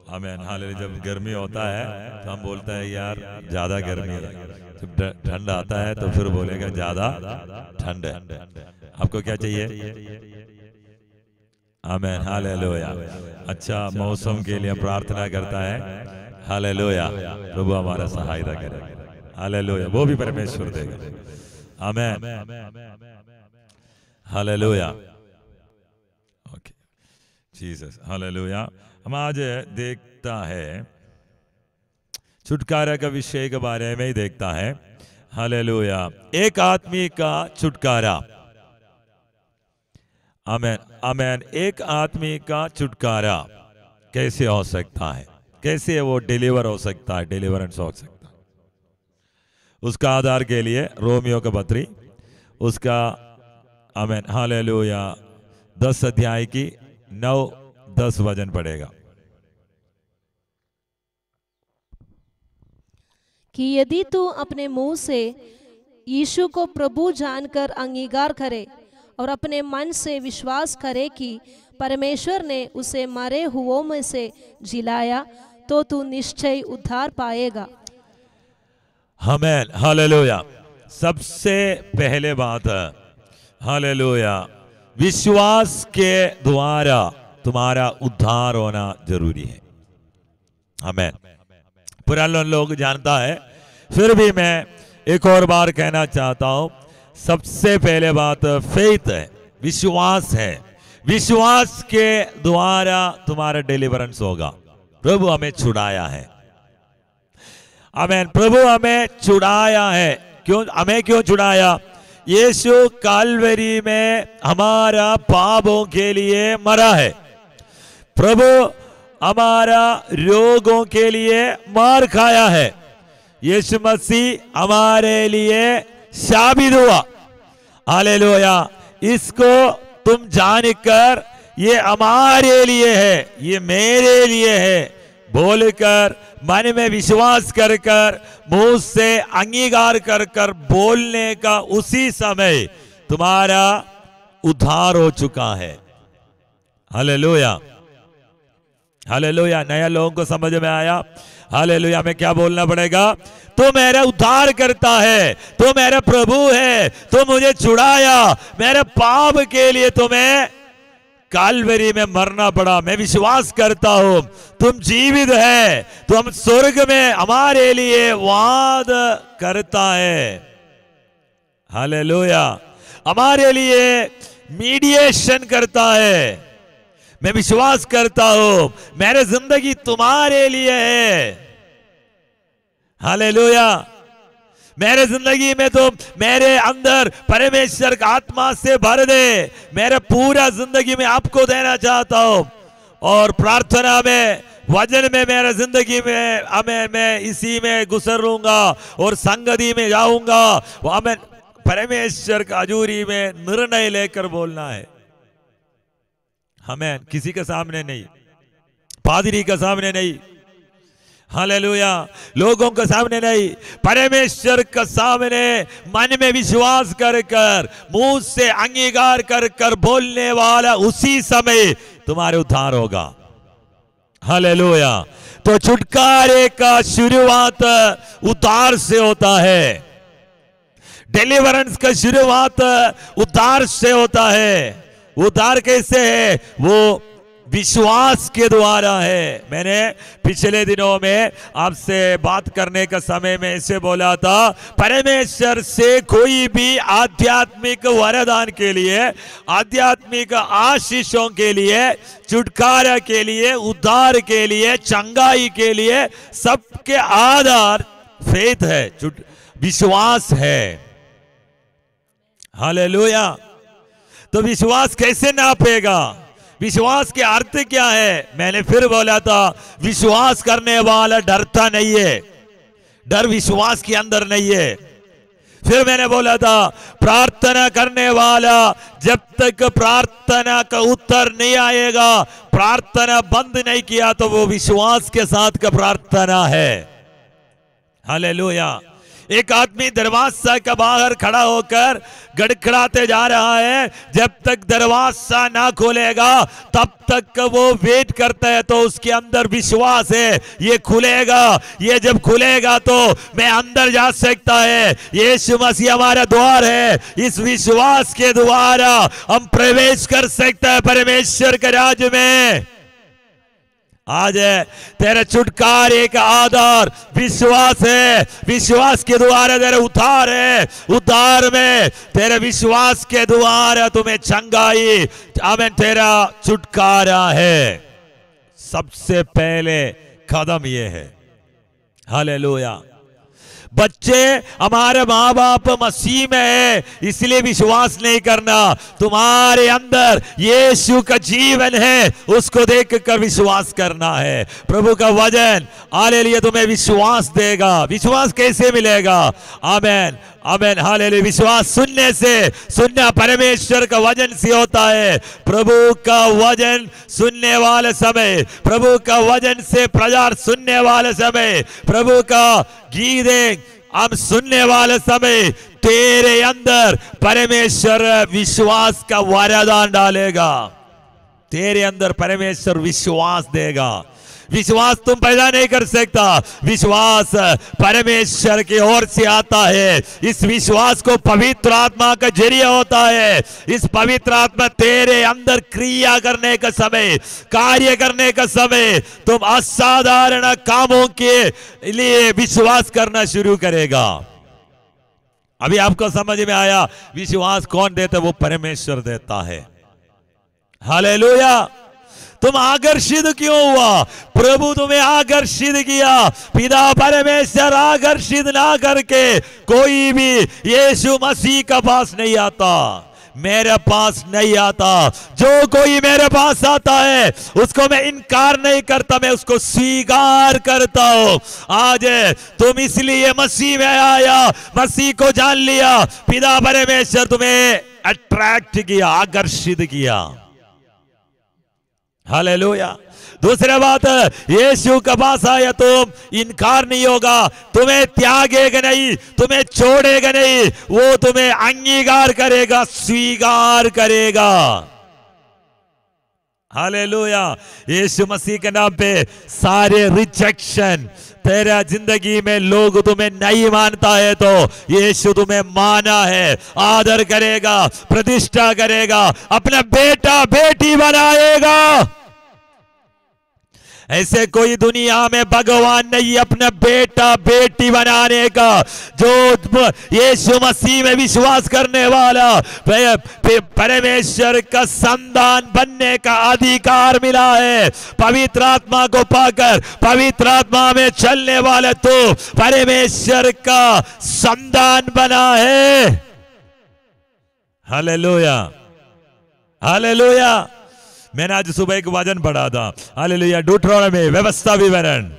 आमेन। हालेलुया। जब गर्मी होता है तो हम बोलते हैं यार ज्यादा गर्मी है, जब ठंड आता है तो फिर बोलेगा ज्यादा ठंड है। आपको क्या चाहिए? आमेन, हालेलुया। अच्छा मौसम के लिए प्रार्थना करता है। हालेलुया, प्रभु हमारा सहायता करेगा। हालेलुया, वो भी परमेश्वर देगा। आमेन, हालेलुया। Okay Jesus, hallelujah. हम आज देखता है छुटकारा का विषय के बारे में ही देखता है। हालेलुया। एक आदमी का छुटकारा। आमेन, आमेन। एक आदमी का छुटकारा कैसे हो सकता है, कैसे वो डिलीवर हो सकता है, डिलीवरेंस हो सकता है। उसका आधार के लिए रोमियो का पत्री उसका, आमेन, हालेलुया, 10 अध्याय की 9-10 वचन पड़ेगा कि यदि तू अपने मुंह से यीशु को प्रभु जानकर अंगीकार करे और अपने मन से विश्वास करे कि परमेश्वर ने उसे मरे हुओं में से जिलाया, तो तू निश्चय उद्धार पाएगा। आमेन, हालेलुया। सबसे पहले बात है, हालेलुया, विश्वास के द्वारा तुम्हारा उद्धार होना जरूरी है। आमेन। पुराने लोग जानता है, फिर भी मैं एक और बार कहना चाहता हूं, सबसे पहले बात फेथ है, विश्वास है। विश्वास के द्वारा तुम्हारा डिलीवरेंस होगा। प्रभु हमें छुड़ाया है। आमेन। प्रभु हमें छुड़ाया है। क्यों? हमें क्यों छुड़ाया? यीशु काल्वरी में हमारा पापों के लिए मरा है। प्रभु हमारा रोगों के लिए मार खाया है। यीशु मसीह हमारे लिए शाबित हुआ। हालेलुया। इसको तुम जानकर ये हमारे लिए है, ये मेरे लिए है बोलकर, मन में विश्वास कर कर, मुंह से अंगीकार कर कर बोलने का उसी समय तुम्हारा उद्धार हो चुका है। हालेलुया, हालेलुया। नया लोगों को समझ में आया? हालेलुया। हमें क्या बोलना पड़ेगा? तो मेरा उद्धार करता है, तो मेरा प्रभु है, तो मुझे छुड़ाया, मेरे पाप के लिए तुम्हें काल्वरी में मरना पड़ा। मैं विश्वास करता हूं तुम जीवित है, तो हम स्वर्ग में हमारे लिए वाद करता है। हालेलुया। हमारे लिए मीडिएशन करता है। मैं विश्वास करता हूं मेरी जिंदगी तुम्हारे लिए है। हालेलुया। मेरे जिंदगी में तुम मेरे अंदर परमेश्वर का आत्मा से भर दे। मेरे पूरा जिंदगी में आपको देना चाहता हूं और प्रार्थना में वचन में मेरे जिंदगी में मैं इसी में गुजरूंगा और संगति में जाऊंगा। हमें परमेश्वर का हजूरी में निर्णय लेकर बोलना है। हमें किसी के सामने नहीं, पादरी के सामने नहीं, हालेलुया, लोगों के सामने नहीं, परमेश्वर के सामने मन में विश्वास कर कर मुंह से अंगीकार कर कर बोलने वाला उसी समय तुम्हारे उद्धार होगा। हालेलुया। तो छुटकारे का शुरुआत उद्धार से होता है। डिलीवरेंस का शुरुआत उद्धार से होता है। उद्धार कैसे है? वो विश्वास के द्वारा है। मैंने पिछले दिनों में आपसे बात करने का समय में इसे बोला था, परमेश्वर से कोई भी आध्यात्मिक वरदान के लिए, आध्यात्मिक आशीषों के लिए, छुटकारा के लिए, उद्धार के लिए, चंगाई के लिए सबके आधार फेथ है, विश्वास है। हालेलुया। तो विश्वास कैसे नापेगा? विश्वास के अर्थ क्या है? मैंने फिर बोला था, विश्वास करने वाला डरता नहीं है, डर विश्वास के अंदर नहीं है। फिर मैंने बोला था, प्रार्थना करने वाला जब तक प्रार्थना का उत्तर नहीं आएगा, प्रार्थना बंद नहीं किया तो वो विश्वास के साथ का प्रार्थना है। हालेलुया। एक आदमी दरवाजा के बाहर खड़ा होकर गड़खड़ाते जा रहा है, जब तक दरवाजा ना खोलेगा तब तक वो वेट करता है। तो उसके अंदर विश्वास है, ये खुलेगा, ये जब खुलेगा तो मैं अंदर जा सकता है। यीशु मसीह हमारा द्वार है, इस विश्वास के द्वारा हम प्रवेश कर सकते हैं परमेश्वर के राज्य में। आज तेरे छुटकारे का आधार विश्वास है। विश्वास के द्वारा तेरे उद्धार है। उद्धार में तेरे विश्वास के द्वारा तुम्हें चंगाई, आमीन, तेरा छुटकारा है। सबसे पहले कदम ये है। हालेलुया। बच्चे, हमारे माँ बाप मसीह में है इसलिए विश्वास नहीं करना। तुम्हारे अंदर यीशु का जीवन है, उसको देखकर विश्वास करना है। प्रभु का वचन हालेलुया तुम्हें विश्वास देगा। विश्वास कैसे मिलेगा? आमीन, आमीन, हालेलुया। विश्वास सुनने से, सुनना परमेश्वर का वचन से होता है। प्रभु का वचन सुनने वाले समय, प्रभु का वचन से प्रचार सुनने वाले समय, प्रभु का गीत हम सुनने वाले समय तेरे अंदर परमेश्वर विश्वास का वरदान डालेगा। तेरे अंदर परमेश्वर विश्वास देगा। विश्वास तुम पैदा नहीं कर सकता, विश्वास परमेश्वर की ओर से आता है। इस विश्वास को पवित्र आत्मा का जरिया होता है। इस पवित्र आत्मा तेरे अंदर क्रिया करने का समय, कार्य करने का समय तुम असाधारण कामों के लिए विश्वास करना शुरू करेगा। अभी आपको समझ में आया विश्वास कौन देता है? वो परमेश्वर देता है। हालेलुया। तुम आकर्षित क्यों हुआ? प्रभु तुम्हें आकर्षित किया। पिता परमेश्वर आकर्षित ना करके कोई भी यीशु मसीह के पास नहीं आता, मेरे पास नहीं आता। जो कोई मेरे पास आता है उसको मैं इनकार नहीं करता, मैं उसको स्वीकार करता हूं। आज तुम इसलिए मसीह में आया, मसीह को जान लिया, पिता परमेश्वर तुम्हें अट्रैक्ट किया, आकर्षित किया। हालेलुया। दूसरा बात, यीशु के पास आया तुम इनकार नहीं होगा, तुम्हें त्यागेगा नहीं, तुम्हें छोड़ेगा नहीं, वो तुम्हें अंगीकार करेगा, स्वीकार करेगा। हालेलुया। यीशु मसीह के नाम पे सारे रिजेक्शन, तेरा जिंदगी में लोग तुम्हें नहीं मानता है तो यीशु तुम्हें माना है, आदर करेगा, प्रतिष्ठा करेगा, अपना बेटा बेटी बनाएगा। ऐसे कोई दुनिया में भगवान नहीं अपना बेटा बेटी बनाने का, जो यीशु मसीह में विश्वास करने वाला परमेश्वर का संतान बनने का अधिकार मिला है। पवित्र आत्मा को पाकर पवित्र आत्मा में चलने वाले तो परमेश्वर का संतान बना है। हालेलुया, हालेलुया। मैंने आज सुबह एक वचन पढ़ा था, हालेलुया, ड्यूटरोनोमी व्यवस्था विवरण,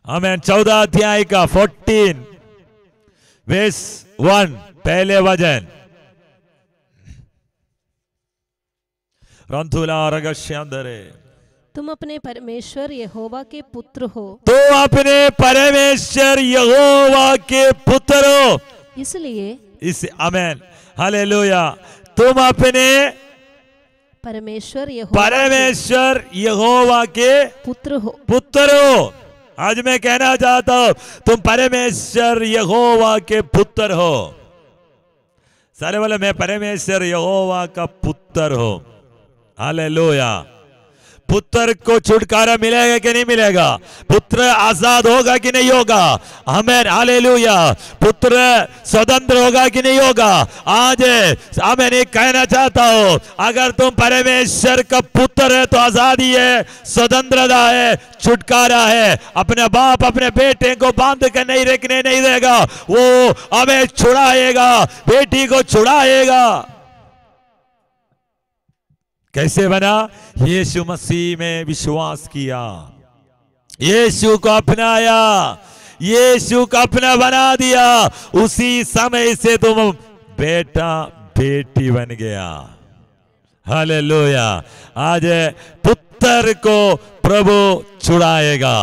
आमीन, 14 अध्याय का 14 वर्स 1 पहले वचन। तुम अपने परमेश्वर यहोवा के पुत्र हो। तो अपने परमेश्वर यहोवा के पुत्र हो, इसलिए इस, आमीन, हालेलुया, तुम अपने परमेश्वर यहोवा के पुत्र हो। आज मैं कहना चाहता हूं तुम परमेश्वर यहोवा के पुत्र हो। सारे बोले मैं परमेश्वर यहोवा का पुत्र हो। हालेलुया। पुत्र को छुटकारा मिलेगा कि नहीं मिलेगा? पुत्र आजाद होगा कि नहीं होगा? आमीन, हालेलुया। पुत्र स्वतंत्र होगा कि नहीं होगा? आज आमीन, एक कहना चाहता हूं, अगर तुम परमेश्वर का पुत्र है तो आजादी है, स्वतंत्रता है, छुटकारा है। अपने बाप अपने बेटे को बांध कर नहीं रखने नहीं देगा, वो हमें छुड़ाएगा, बेटी को छुड़ाएगा। कैसे बना? यीशु मसीह में विश्वास किया, यीशु को अपनाया, यीशु को अपना बना दिया, उसी समय से तुम बेटा बेटी बन गया। हालेलुया। आज पुत्र को प्रभु छुड़ाएगा,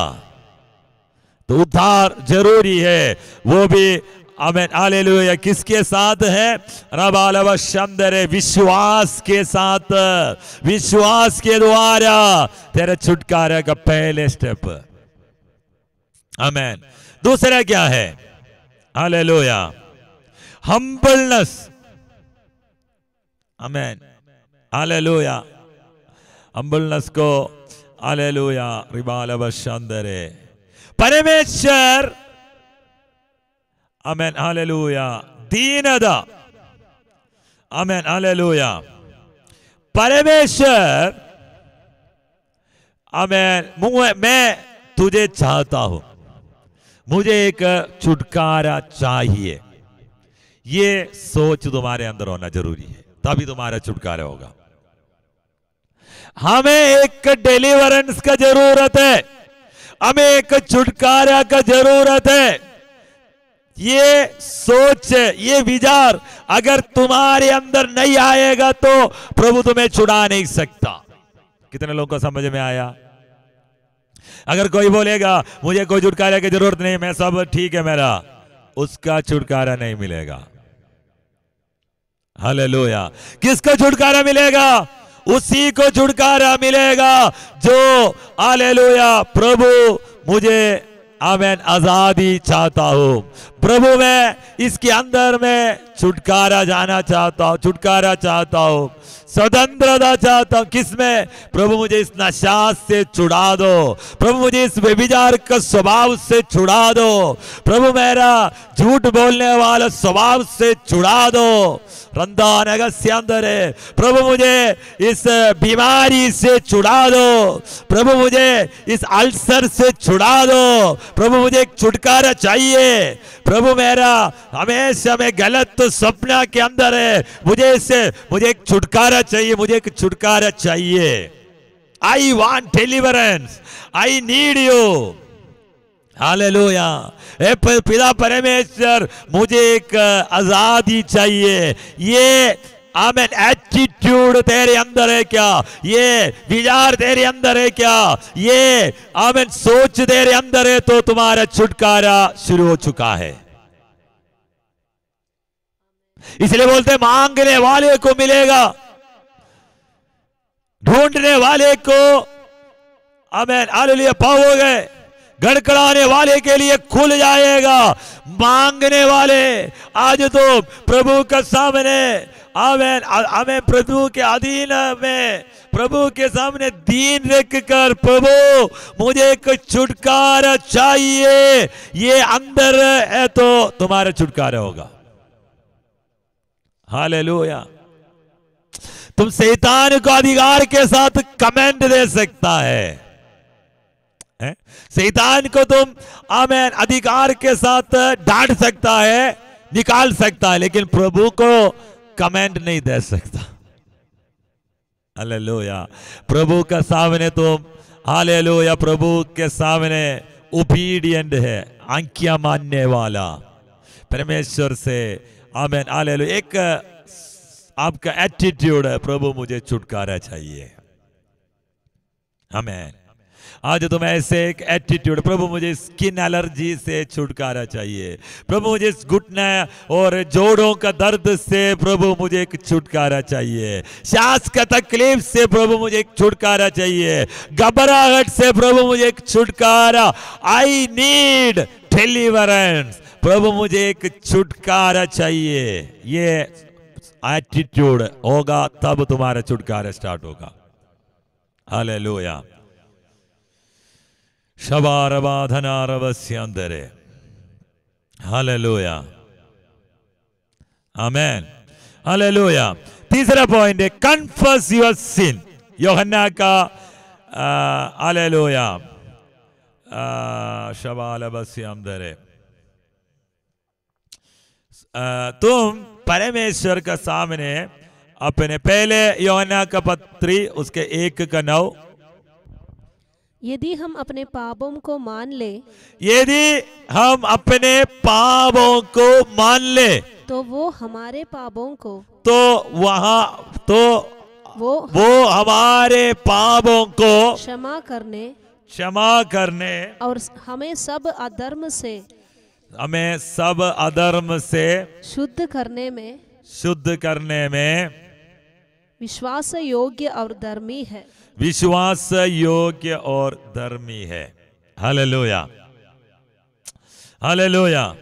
तो उद्धार जरूरी है, वो भी आमीन, हालेलुया, किसके साथ है? रबालव शंदरे, विश्वास के साथ, विश्वास के द्वारा तेरे छुटकारे का पहले स्टेप। आमीन। दूसरा क्या है? Hallelujah, humbleness. आमीन, हालेलुया, हम्बलनेस को, हालेलुया, रिबालव शंदरे, परमेश्वर, आमीन, हालेलुया, दीनता, आमीन, हालेलुया, परमेश्वर, आमीन, मैं तुझे चाहता हूं, मुझे एक छुटकारा चाहिए, ये सोच तुम्हारे अंदर होना जरूरी है, तभी तुम्हारा छुटकारा होगा। हमें एक डिलीवरेंस का जरूरत है, हमें एक छुटकारा का जरूरत है। ये सोच, ये विचार अगर तुम्हारे अंदर नहीं आएगा तो प्रभु तुम्हें छुड़ा नहीं सकता। कितने लोगों को समझ में आया? अगर कोई बोलेगा मुझे कोई छुटकारा की जरूरत नहीं, मैं सब ठीक है मेरा, उसका छुटकारा नहीं मिलेगा। हालेलुया। किसको छुटकारा मिलेगा? उसी को छुटकारा मिलेगा जो, हालेलुया, प्रभु मुझे, आमीन, आजादी चाहता हूं, प्रभु मैं इसके अंदर में छुटकारा जाना चाहता हूं, छुटकारा चाहता हूं, स्वतंत्रता चाहता हूं। किसमें? प्रभु मुझे इस नशा से छुड़ा दो, प्रभु मुझे इस व्यभिचार का स्वभाव से छुड़ा दो, प्रभु मेरा झूठ बोलने वाला स्वभाव से छुड़ा दो, रंदानगस्यांदरे, प्रभु मुझे इस बीमारी से छुड़ा दो, प्रभु मुझे इस अल्सर से छुड़ा दो, प्रभु मुझे एक छुटकारा चाहिए, प्रभु मेरा हमेशा में गलत सपना के अंदर है, मुझे एक छुटकारा चाहिए, मुझे एक छुटकारा चाहिए। I want deliverance, I need you. Hallelujah. पिता परमेश्वर मुझे एक आजादी चाहिए, ये आमीन, एटीट्यूड तेरे अंदर है क्या? ये विचार तेरे अंदर है क्या? ये आमीन, सोच तेरे अंदर है तो तुम्हारा छुटकारा शुरू हो चुका है। इसलिए बोलते मांगने वाले को मिलेगा, ढूंढने वाले को, आमीन, हालेलुया, पाओगे, गड़गड़ाने वाले के लिए खुल जाएगा। मांगने वाले आज तो प्रभु के सामने, आमेन, हमें प्रभु के अधीन में प्रभु के सामने दीन रख कर, प्रभु मुझे एक छुटकारा चाहिए, ये अंदर है तो तुम्हारा छुटकारा होगा। हालेलुया। तुम शैतान को अधिकार के साथ कमेंट दे सकता है, शैतान को तुम आमेन अधिकार के साथ डांट सकता है, निकाल सकता है, लेकिन प्रभु को कमेंट नहीं दे सकता। हालेलुया। प्रभु के सामने तुम, हालेलुया, प्रभु के सामने ओबीडिएंट है, आज्ञा मानने वाला परमेश्वर से। आमेन, हालेलुया। एक आपका एटीट्यूड है, प्रभु मुझे छुटकारा चाहिए। आमेन। आज तुम्हें ऐसे एक एटीट्यूड, प्रभु मुझे स्किन एलर्जी से छुटकारा चाहिए, प्रभु मुझे घुटने और जोड़ों का दर्द से प्रभु मुझे एक छुटकारा चाहिए, सांस का तकलीफ से प्रभु मुझे एक छुटकारा चाहिए, घबराहट से प्रभु मुझे एक छुटकारा, आई नीड डिलीवरेंस, प्रभु मुझे एक छुटकारा चाहिए। ये एटीट्यूड होगा तब तुम्हारा छुटकारा स्टार्ट होगा। हालेलुया। शबारबाधनारवस्यंतरे। हालेलुया। आमेन। हालेलुया। तीसरा पॉइंट है कन्फेस योर सिन। यूहन्ना का हालेलुया शबालबस्यंतरे। तुम परमेश्वर का सामने अपने, पहले यूहन्ना का पत्री उसके 1:9, यदि हम अपने पापों को मान ले, यदि हम अपने पापों को मान ले, तो वो हमारे पापों को, तो वहां तो वो हमारे पापों को क्षमा करने और हमें सब अधर्म से शुद्ध करने में विश्वास योग्य और धर्मी है। विश्वास योग्य और धर्मी है। हालेलुया। हालेलुया।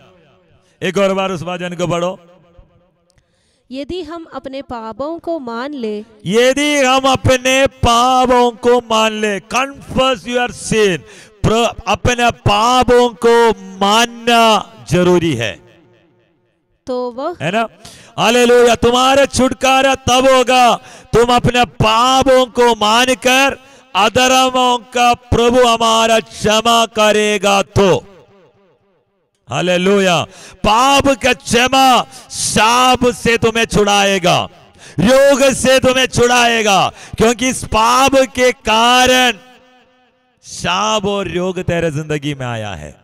एक और बार उस वचन को पढ़ो। यदि हम अपने पापों को मान ले, यदि हम अपने पापों को मान ले, कन्फेस योर सिन, अपने पापों को मानना जरूरी है, तो वह है ना। हालेलुया। तुम्हारा छुटकारा तब होगा तुम अपने पापों को मानकर अधर्मों का प्रभु हमारा क्षमा करेगा तो। हालेलुया। पाप का क्षमा शाप से तुम्हें छुड़ाएगा, रोग से तुम्हें छुड़ाएगा, क्योंकि इस पाप के कारण शाप और रोग तेरे जिंदगी में आया है।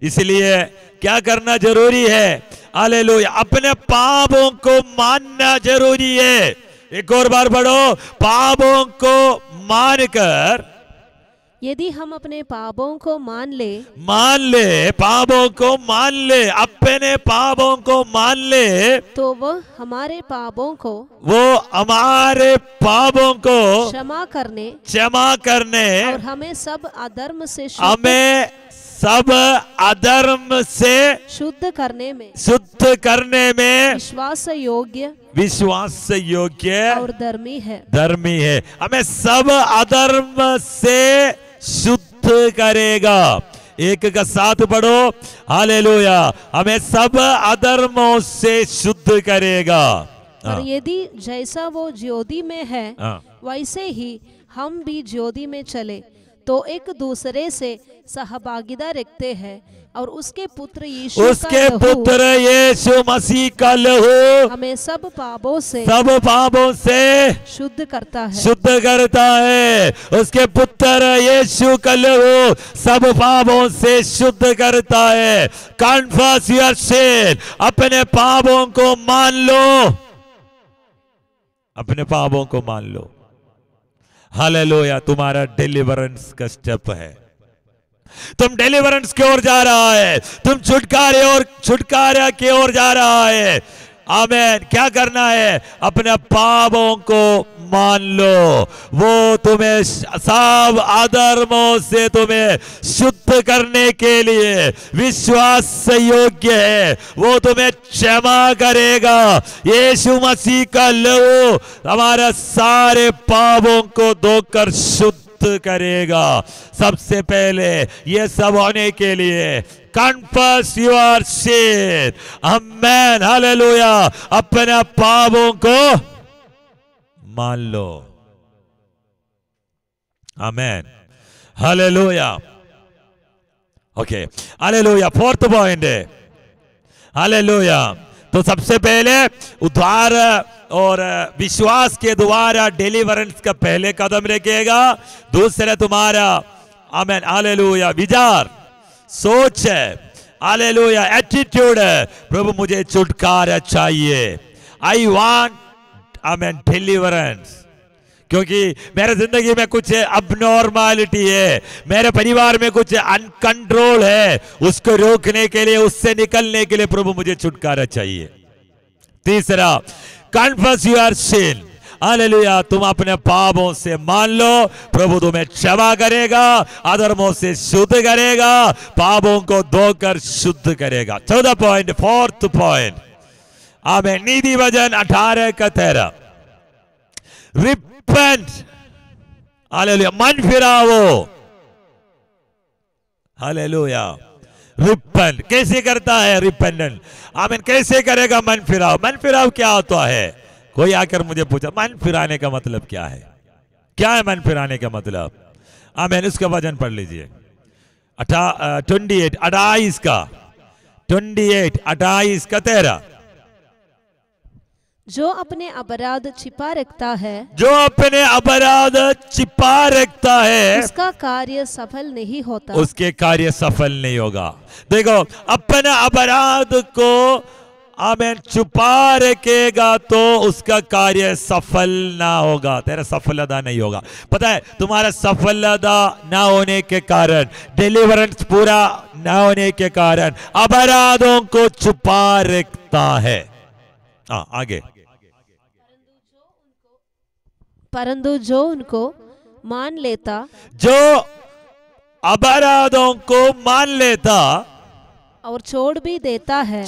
इसलिए क्या करना जरूरी है? हालेलुया। अपने पापों को मानना जरूरी है। एक और बार पढ़ो, पापों को मानकर, यदि हम अपने पापों को मान ले, पापों को मान ले, अपने पापों को मान ले, तो वह हमारे पापों को क्षमा करने और हमें सब अधर्म से शुद्ध करने में विश्वास योग्य और धर्मी है। हमें सब अधर्म से शुद्ध करेगा। एक का साथ पढ़ो। हालेलुया। हमें सब अधर्मों से शुद्ध करेगा। और यदि जैसा वो ज्योति में है वैसे ही हम भी ज्योति में चले, तो एक दूसरे से सहभागिता रखते हैं और उसके पुत्र यीशु मसीह का लहू हमें सब पापों से शुद्ध करता है। उसके पुत्र यीशु का लहू सब पापों से शुद्ध करता है। कन्फेस योर सिन, अपने पापों को मान लो। हालेलुया। तुम्हारा डिलीवरेंस का स्टेप है। तुम डिलीवरेंस की ओर जा रहा है, तुम छुटकारा की ओर जा रहा है। आमेन, क्या करना है? अपने पापों को मान लो, वो तुम्हें सब अधर्मों से तुम्हें शुद्ध करने के लिए विश्वास से योग्य है। वो तुम्हें क्षमा करेगा। यीशु मसीह का लहू हमारे सारे पापों को धोकर शुद्ध करेगा। सबसे पहले ये सब होने के लिए कन्फेस योर सिन, आमेन, हालेलुया, अपने पापों को मान लो, आमेन, हालेलुया। ओके, हालेलुया। फोर्थ पॉइंट है हालेलुया। तो सबसे पहले उद्धार और विश्वास के द्वारा डिलीवरेंस का पहले कदम रखेगा। दूसरा तुम्हारा, आमेन, हालेलुया, विचार, सोच है, हालेलुया, एटीट्यूड है, प्रभु मुझे छुटकारा चाहिए, आई वांट, आमेन, डिलीवरेंस, क्योंकि मेरे जिंदगी में कुछ अबनॉर्मलिटी है, मेरे परिवार में कुछ अनकंट्रोल है, उसको रोकने के लिए, उससे निकलने के लिए प्रभु मुझे छुटकारा चाहिए। तीसरा, कन्फेस योर सिन, हालेलुया, तुम अपने पापों से मान लो, प्रभु तुम्हें क्षमा करेगा, अधर्मों से शुद्ध करेगा, पापों को धोकर शुद्ध करेगा। चौथा पॉइंट, फोर्थ पॉइंट, आमेन, नीति वचन 18:13, रिपेंट, हालेलुया, मन फिराओ, हालेलुया। रिपेंट कैसे करता है? रिपेंडेंट, आमीन, कैसे करेगा मन फिराव? मन फिराव क्या होता है? कोई आकर मुझे पूछा मन फिराने का मतलब क्या है? क्या है मन फिराने का मतलब? आमीन, इसका वचन पढ़ लीजिए, 28 का 13, जो अपने अपराध छिपा रखता है, जो अपने अपराध छिपा रखता है, उसका कार्य सफल नहीं होता, उसके कार्य सफल नहीं होगा। देखो, अपने अपराध को आमीन छुपा रखेगा तो उसका कार्य सफल ना होगा, तेरा सफलता नहीं होगा। पता है, तुम्हारा सफलता ना होने के कारण, डिलीवरेंस पूरा ना होने के कारण अपराधों को छुपा रखता है। आगे, परंतु जो उनको मान लेता, जो अपराधों को मान लेता और छोड़ भी देता है,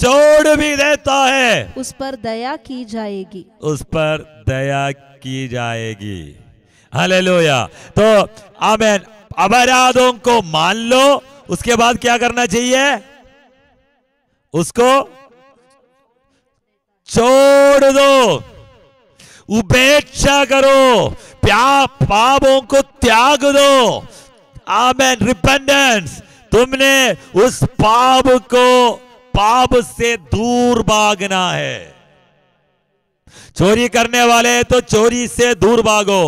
उस पर दया की जाएगी, उस पर दया की जाएगी। हालेलुया। तो आमीन, अपराधों को मान लो, उसके बाद क्या करना चाहिए? उसको छोड़ दो, उपेक्षा करो, पापों को त्याग दो। आमीन, रिपेंटेंस, तुमने उस पाप से दूर भागना है। चोरी करने वाले तो चोरी से दूर भागो,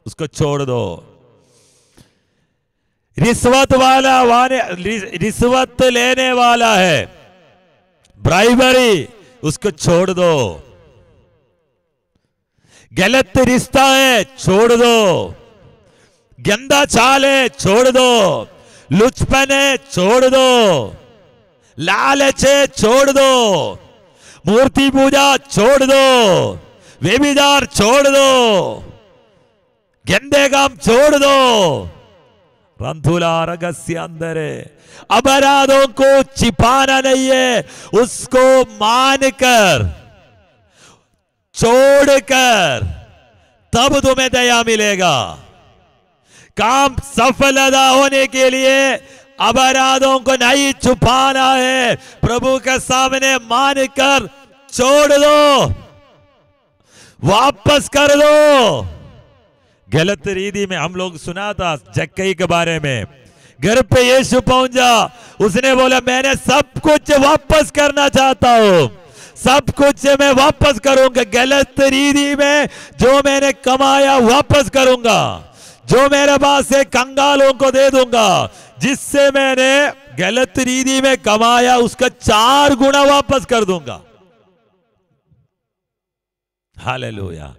उसको छोड़ दो। रिश्वत लेने वाला है, ब्राइबरी, उसको छोड़ दो। गलत रिश्ता है, छोड़ दो। गंदा चाल है, छोड़ दो। लुचपन है, छोड़ दो। लालच है, छोड़ दो। मूर्ति पूजा छोड़ दो। व्यभिचार छोड़ दो। गंदे काम छोड़ दो। रंथुला रगस्य अंदर है। अपराधों को छिपाना नहीं है, उसको मानकर, छोड़कर, तब तुम्हें दया मिलेगा। काम सफलता होने के लिए अपराधों को नहीं छुपाना है, प्रभु के सामने मानकर छोड़ दो, वापस कर दो। गलत रीति में हम लोग सुना था जक्कई के बारे में, घर पे यीशु पहुंचा, उसने बोला मैंने सब कुछ वापस करना चाहता हूं, सब कुछ मैं वापस करूंगा। गलत रीति में जो मैंने कमाया वापस करूंगा, जो मेरे पास है कंगालों को दे दूंगा, जिससे मैंने गलत रीति में कमाया उसका 4 गुना वापस कर दूंगा। हालेलुया।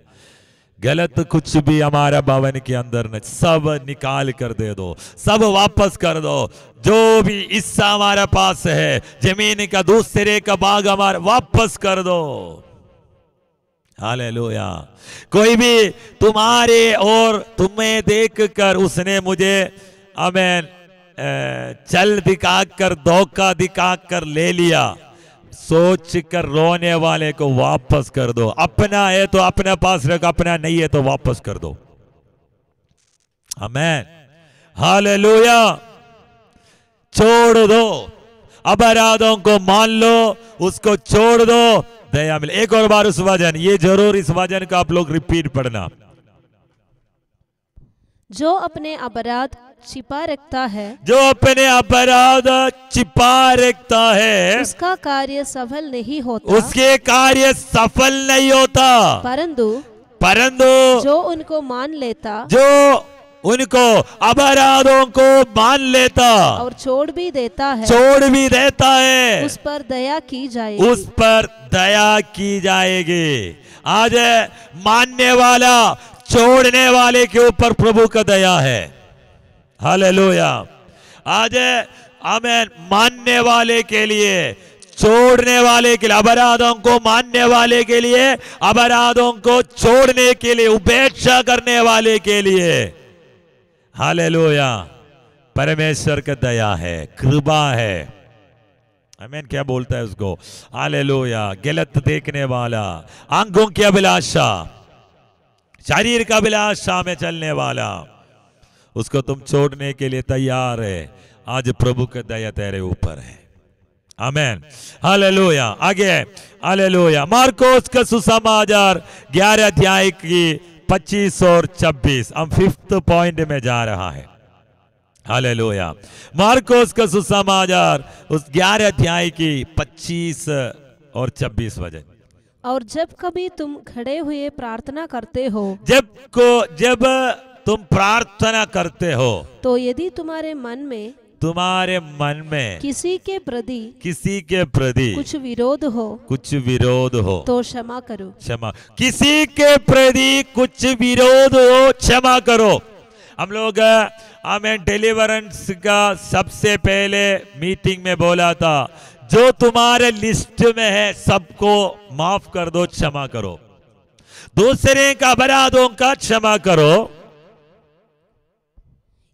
गलत कुछ भी हमारा भवन के अंदर नहीं, सब निकाल कर दे दो, सब वापस कर दो। जो भी हिस्सा हमारा पास है, जमीन का दूसरे का भाग हमारा वापस कर दो। हालेलुया। कोई भी तुम्हारे और तुम्हें देखकर उसने मुझे आमेन चल दिखाकर धोखा दिखाकर ले लिया, सोच कर रोने वाले को वापस कर दो। अपना है तो अपने पास रख, अपना नहीं है तो वापस कर दो। आमेन। हालेलुया। छोड़ दो, अपराधों को मान लो, उसको छोड़ दो, दया मिले। एक और बार उस वचन, ये जरूर इस वचन का आप लोग रिपीट पढ़ना। जो अपने अपराध छिपा रखता है, जो अपने अपराध छिपा रखता है, उसका कार्य सफल नहीं होता, उसके कार्य सफल नहीं होता। परंतु जो उनको मान लेता, जो उनको अपराधों को मान लेता और छोड़ भी देता है, उस पर दया की जाएगी। उस पर दया की जाएगी। आज मानने वाला छोड़ने वाले के ऊपर प्रभु का दया है। हालेलुया। आज आमेन। मानने वाले के लिए, छोड़ने वाले के लिए, अपराधों को मानने वाले के लिए, अपराधों को छोड़ने के लिए, उपेक्षा करने वाले के लिए। हालेलुया। परमेश्वर का दया है, कृपा है। आमीन। क्या बोलता है उसको? हालेलुया। गलत देखने वाला, आंखों की अभिलाषा, शरीर का अभिलाषा में चलने वाला, उसको तुम छोड़ने के लिए तैयार है। आज प्रभु का दया तेरे ऊपर है। आमीन। हालेलुया। आगे हालेलुया। मार्कोस का सुसमाचार 11 अध्याय की 25 और 26, हम 5th पॉइंट में जा रहा है। हालेलुया। मार्कोस का सुसमाचार उस 11 अध्याय की 25 और 26 वचन। और जब कभी तुम खड़े हुए प्रार्थना करते हो, जब तुम प्रार्थना करते हो, तो यदि तुम्हारे मन में किसी के प्रति कुछ विरोध हो तो क्षमा करो। किसी के प्रति कुछ विरोध हो, क्षमा करो। हम लोग हमें डिलीवरेंस का सबसे पहले मीटिंग में बोला था, जो तुम्हारे लिस्ट में है सबको माफ कर दो, क्षमा करो। दूसरे का अपराधों का क्षमा करो,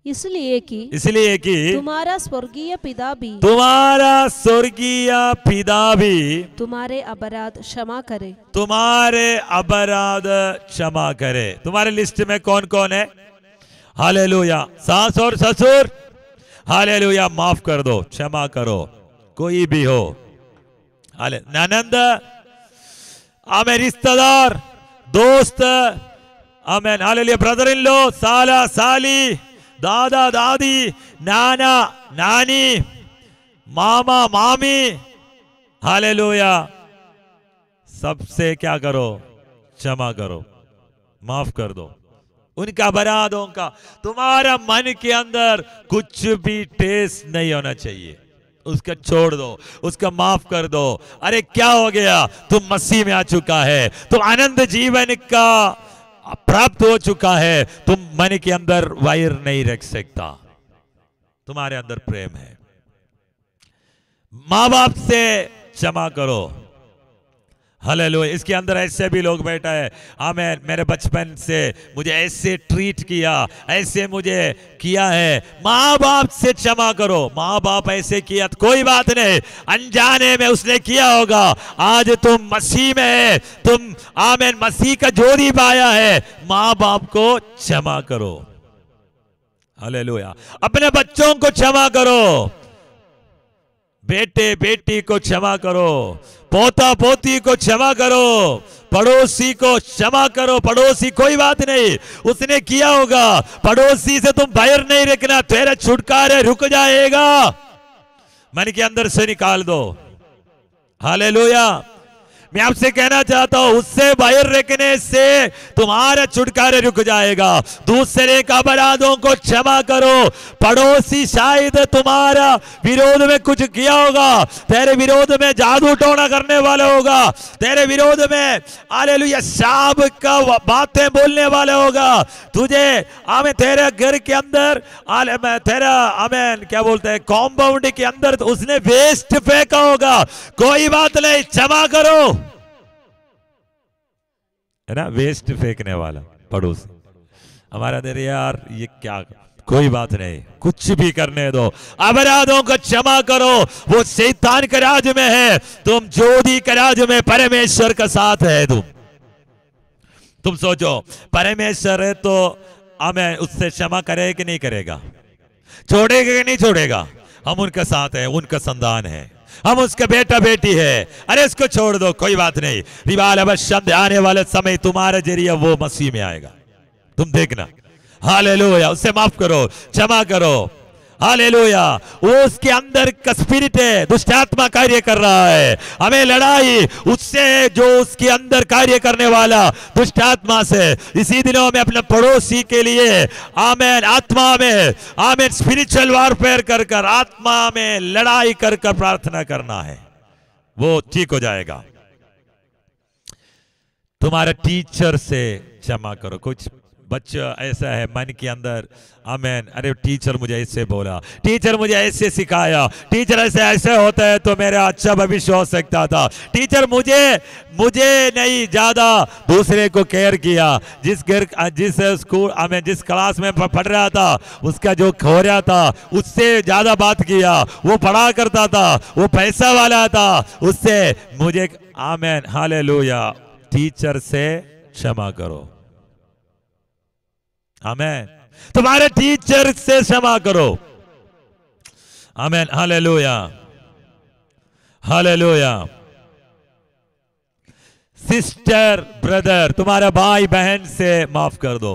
इसलिए कि तुम्हारा स्वर्गीय पिता भी तुम्हारे अपराध क्षमा करे। तुम्हारे लिस्ट में कौन कौन है? हालेलुया। सास और ससुर, हालेलुया, माफ कर दो, क्षमा करो। कोई भी हो, ननंद, आमेन, रिश्तेदार, दोस्त, आमेन, हालेलुया, ब्रदर इन लॉ, साला साली, दादा दादी, नाना नानी, मामा मामी, हालेलुया, सबसे क्या करो? क्षमा करो, माफ कर दो उनका अपराधों का। तुम्हारा मन के अंदर कुछ भी टेस्ट नहीं होना चाहिए, उसका छोड़ दो, उसका माफ कर दो। अरे क्या हो गया? तुम मसीह में आ चुका है, तुम आनंद जीवन का प्राप्त हो चुका है, तुम मन के अंदर वैर नहीं रख सकता, तुम्हारे अंदर प्रेम है। माँ बाप से क्षमा करो। हालेलुया। इसके अंदर ऐसे भी लोग बैठा है, आमीन, मेरे बचपन से मुझे ऐसे ट्रीट किया, ऐसे मुझे किया है। माँ बाप से क्षमा करो। माँ बाप ऐसे किया तो कोई बात नहीं, अनजाने में उसने किया होगा। आज तुम मसीह में है, तुम आमीन मसीह का जोड़ी पाया है, माँ बाप को क्षमा करो। हालेलुया। अपने बच्चों को क्षमा करो, बेटे बेटी को क्षमा करो, पोता पोती को क्षमा करो, पड़ोसी को क्षमा करो। पड़ोसी कोई बात नहीं, उसने किया होगा, पड़ोसी से तुम बैर नहीं रखना, तेरा छुटकारा रुक जाएगा। मन के अंदर से निकाल दो। हालेलुया। मैं आपसे कहना चाहता हूं उससे बाहर रखने से तुम्हारा छुटकारा रुक जाएगा। दूसरे का अपराधों को क्षमा करो। पड़ोसी शायद तुम्हारा विरोध में कुछ किया होगा, तेरे विरोध में जादू टोना करने वाला होगा, तेरे विरोध में हालेलुया शाप का बातें बोलने वाला होगा, तुझे आमेन तेरे घर के अंदर तेरा आमेन क्या बोलते हैं कॉम्पाउंड के अंदर तो उसने वेस्ट फेंका होगा। कोई बात नहीं, क्षमा करो, है ना। वेस्ट फेंकने वाला पड़ोसी हमारा देर यार ये क्या, कोई बात नहीं, कुछ भी करने दो, अपराधों को क्षमा करो। वो शैतान के राज में है, तुम ज्योति के राज में परमेश्वर का साथ है। तुम सोचो परमेश्वर है तो हमें उससे क्षमा करेगा कि नहीं करेगा, छोड़ेगा कि नहीं छोड़ेगा। हम उनका साथ है, उनका संतान है, हम उसका बेटा बेटी है। अरे इसको छोड़ दो, कोई बात नहीं। रिवाल अवश्य आने वाले समय तुम्हारे जरिए वो मसीह में आएगा, तुम देखना। हालेलुया, उससे माफ करो, क्षमा करो। हालेलुया, वो उसके अंदर का स्पिरिट है, दुष्ट आत्मा कार्य कर रहा है। हमें लड़ाई उससे जो उसके अंदर कार्य करने वाला दुष्ट आत्मा से। इसी दिनों में अपने पड़ोसी के लिए आमेन आत्मा में आमेन स्पिरिचुअल वॉरफेयर कर कर आत्मा में लड़ाई कर कर प्रार्थना करना है, वो ठीक हो जाएगा। तुम्हारे टीचर से क्षमा करो। कुछ बच्चा ऐसा है मन के अंदर आमेन, अरे टीचर मुझे ऐसे बोला, टीचर मुझे ऐसे सिखाया, टीचर ऐसे होता है तो मेरा अच्छा भविष्य हो सकता था, टीचर मुझे नहीं ज्यादा दूसरे को केयर किया। जिस स्कूल आमेन जिस क्लास में पढ़ रहा था उसका जो खो रहा था उससे ज्यादा बात किया, वो पढ़ा करता था, वो पैसा वाला था, उससे मुझे आमेन हालेलुया टीचर से क्षमा करो। आमेन, तुम्हारे टीचर से क्षमा करो। Amen hallelujah hallelujah. Sister brother, तुम्हारा भाई बहन से माफ कर दो।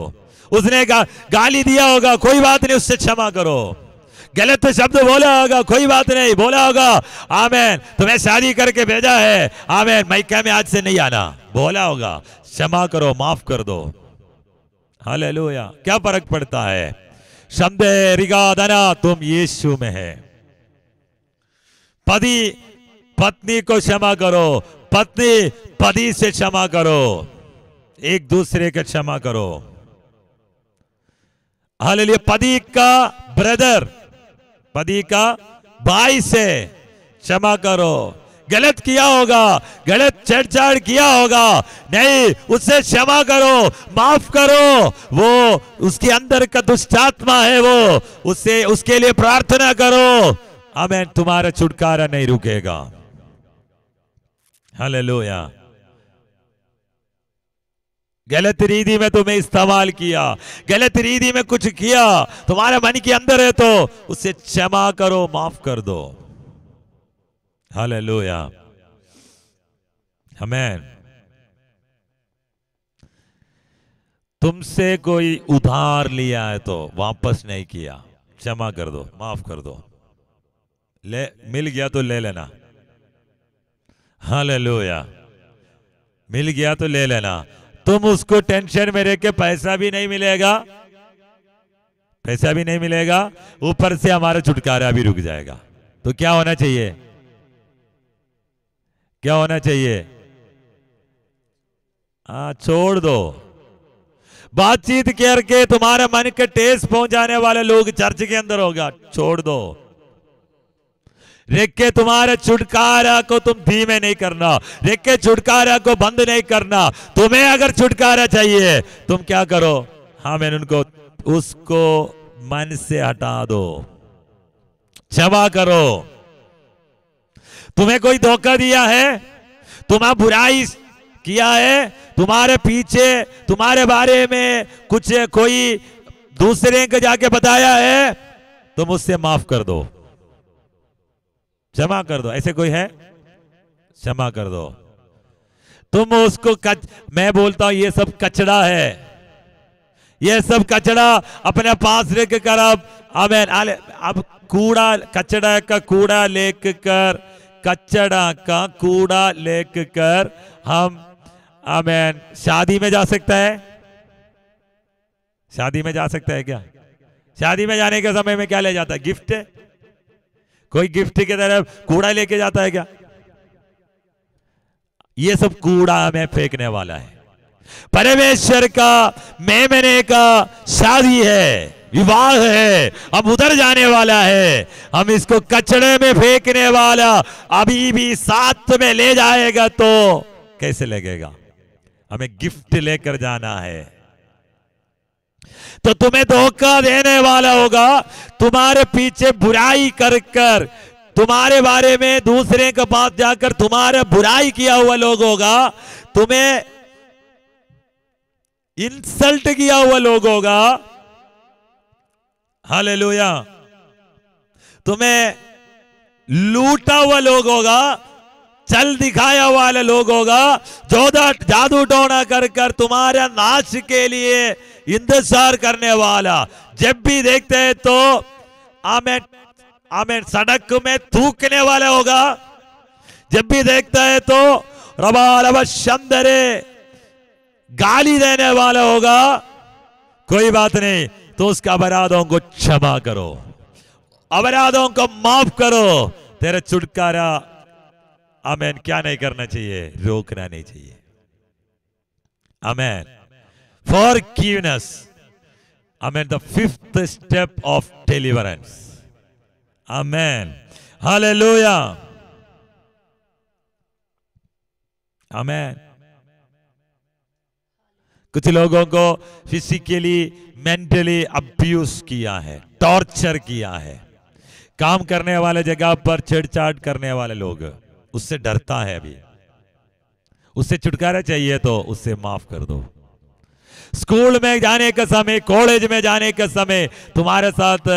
उसने गाली दिया होगा, कोई बात नहीं, उससे क्षमा करो। गलत शब्द बोला होगा, कोई बात नहीं, बोला होगा आमेन तुम्हें शादी करके भेजा है, आमेन मैका में आज से नहीं आना, बोला होगा, क्षमा करो, माफ कर दो। हालेलुया, क्या फर्क पड़ता है। शब्दे रिगादना, तुम यीशु में है। पति पत्नी को क्षमा करो, पत्नी पति से क्षमा करो, एक दूसरे के क्षमा करो। हालेलुया, पति का ब्रदर, पति का भाई से क्षमा करो। गलत किया होगा, गलत छेड़छाड़ किया होगा, नहीं, उससे क्षमा करो, माफ करो। वो उसके अंदर का दुष्ट आत्मा है, वो उससे उसके लिए प्रार्थना करो। आमेन, तुम्हारा छुटकारा नहीं रुकेगा। हालेलुया। गलत रीति में तुम्हें इस्तेमाल किया, गलत रीति में कुछ किया, तुम्हारे मन के अंदर है तो उससे क्षमा करो, माफ कर दो। हालेलुया, आमीन। तुमसे कोई उधार लिया है तो वापस नहीं किया, क्षमा कर दो, माफ कर दो। मिल गया तो ले लेना। हालेलुया, मिल गया तो ले लेना। तुम उसको टेंशन में रह के पैसा भी नहीं मिलेगा, पैसा भी नहीं मिलेगा, ऊपर से हमारा छुटकारा भी रुक जाएगा। तो क्या होना चाहिए, क्या होना चाहिए? छोड़ दो। बातचीत करके तुम्हारे मन के ठेस पहुंचाने वाले लोग चर्च के अंदर होगा, छोड़ दो। रेख के तुम्हारे छुटकारा को तुम धीमे नहीं करना, रेख के छुटकारा को बंद नहीं करना। तुम्हें अगर छुटकारा चाहिए तुम क्या करो, हाँ मैंने उनको उसको मन से हटा दो, क्षमा करो। तुम्हें कोई धोखा दिया है, तुम्हें बुराई किया है, तुम्हारे पीछे तुम्हारे बारे में कुछ कोई दूसरे को जाके बताया है, तुम उससे माफ कर दो, क्षमा कर दो। ऐसे कोई है, क्षमा कर दो। तुम उसको मैं बोलता हूं ये सब कचड़ा है, ये सब कचड़ा अपने पास लेकर कर अब कूड़ा, कचड़ा का कूड़ा लेकर कचड़ा का कूड़ा लेकर हम आमेन शादी में जा सकता है? शादी में जा सकता है क्या? शादी में जाने के समय में क्या ले जाता है? गिफ्ट। कोई गिफ्ट की तरफ कूड़ा लेके जाता है क्या? ये सब कूड़ा हमें फेंकने वाला है। परमेश्वर का मेमने का शादी है, विवाह है, हम उधर जाने वाला है। हम इसको कचड़े में फेंकने वाला अभी भी साथ में ले जाएगा तो कैसे लगेगा? हमें गिफ्ट लेकर जाना है। तो तुम्हें धोखा देने वाला होगा, तुम्हारे पीछे बुराई कर कर, तुम्हारे बारे में दूसरे के पास जाकर तुम्हारा बुराई किया हुआ लोग होगा, तुम्हें इंसल्ट किया हुआ लोग होगा, हालेलुया, तुम्हें लूटा हुआ लोग होगा, चल दिखाया वाला लोग होगा, जादू टोना कर कर तुम्हारा नाश के लिए इंतजार करने वाला। जब भी देखते हैं तो आमेन आमेन सड़क में थूकने वाला होगा। जब भी देखता है तो रबा रबा शंदरे गाली देने वाला होगा। कोई बात नहीं, तो उसके अपराधों को क्षमा करो, अपराधों को माफ करो। तेरा छुटकारा आमेन क्या नहीं करना चाहिए? रोकना नहीं चाहिए। आमेन। Forgiveness. Amen. The fifth step of deliverance. Amen. Hallelujah. Amen. कुछ लोगों को फिजिकली मेंटली अब्यूज किया है, टॉर्चर किया है। काम करने वाले जगह पर छेड़छाड़ करने वाले लोग, उससे डरता है। अभी उससे छुटकारा चाहिए तो उससे माफ कर दो। स्कूल में जाने के समय, कॉलेज में जाने के समय तुम्हारे साथ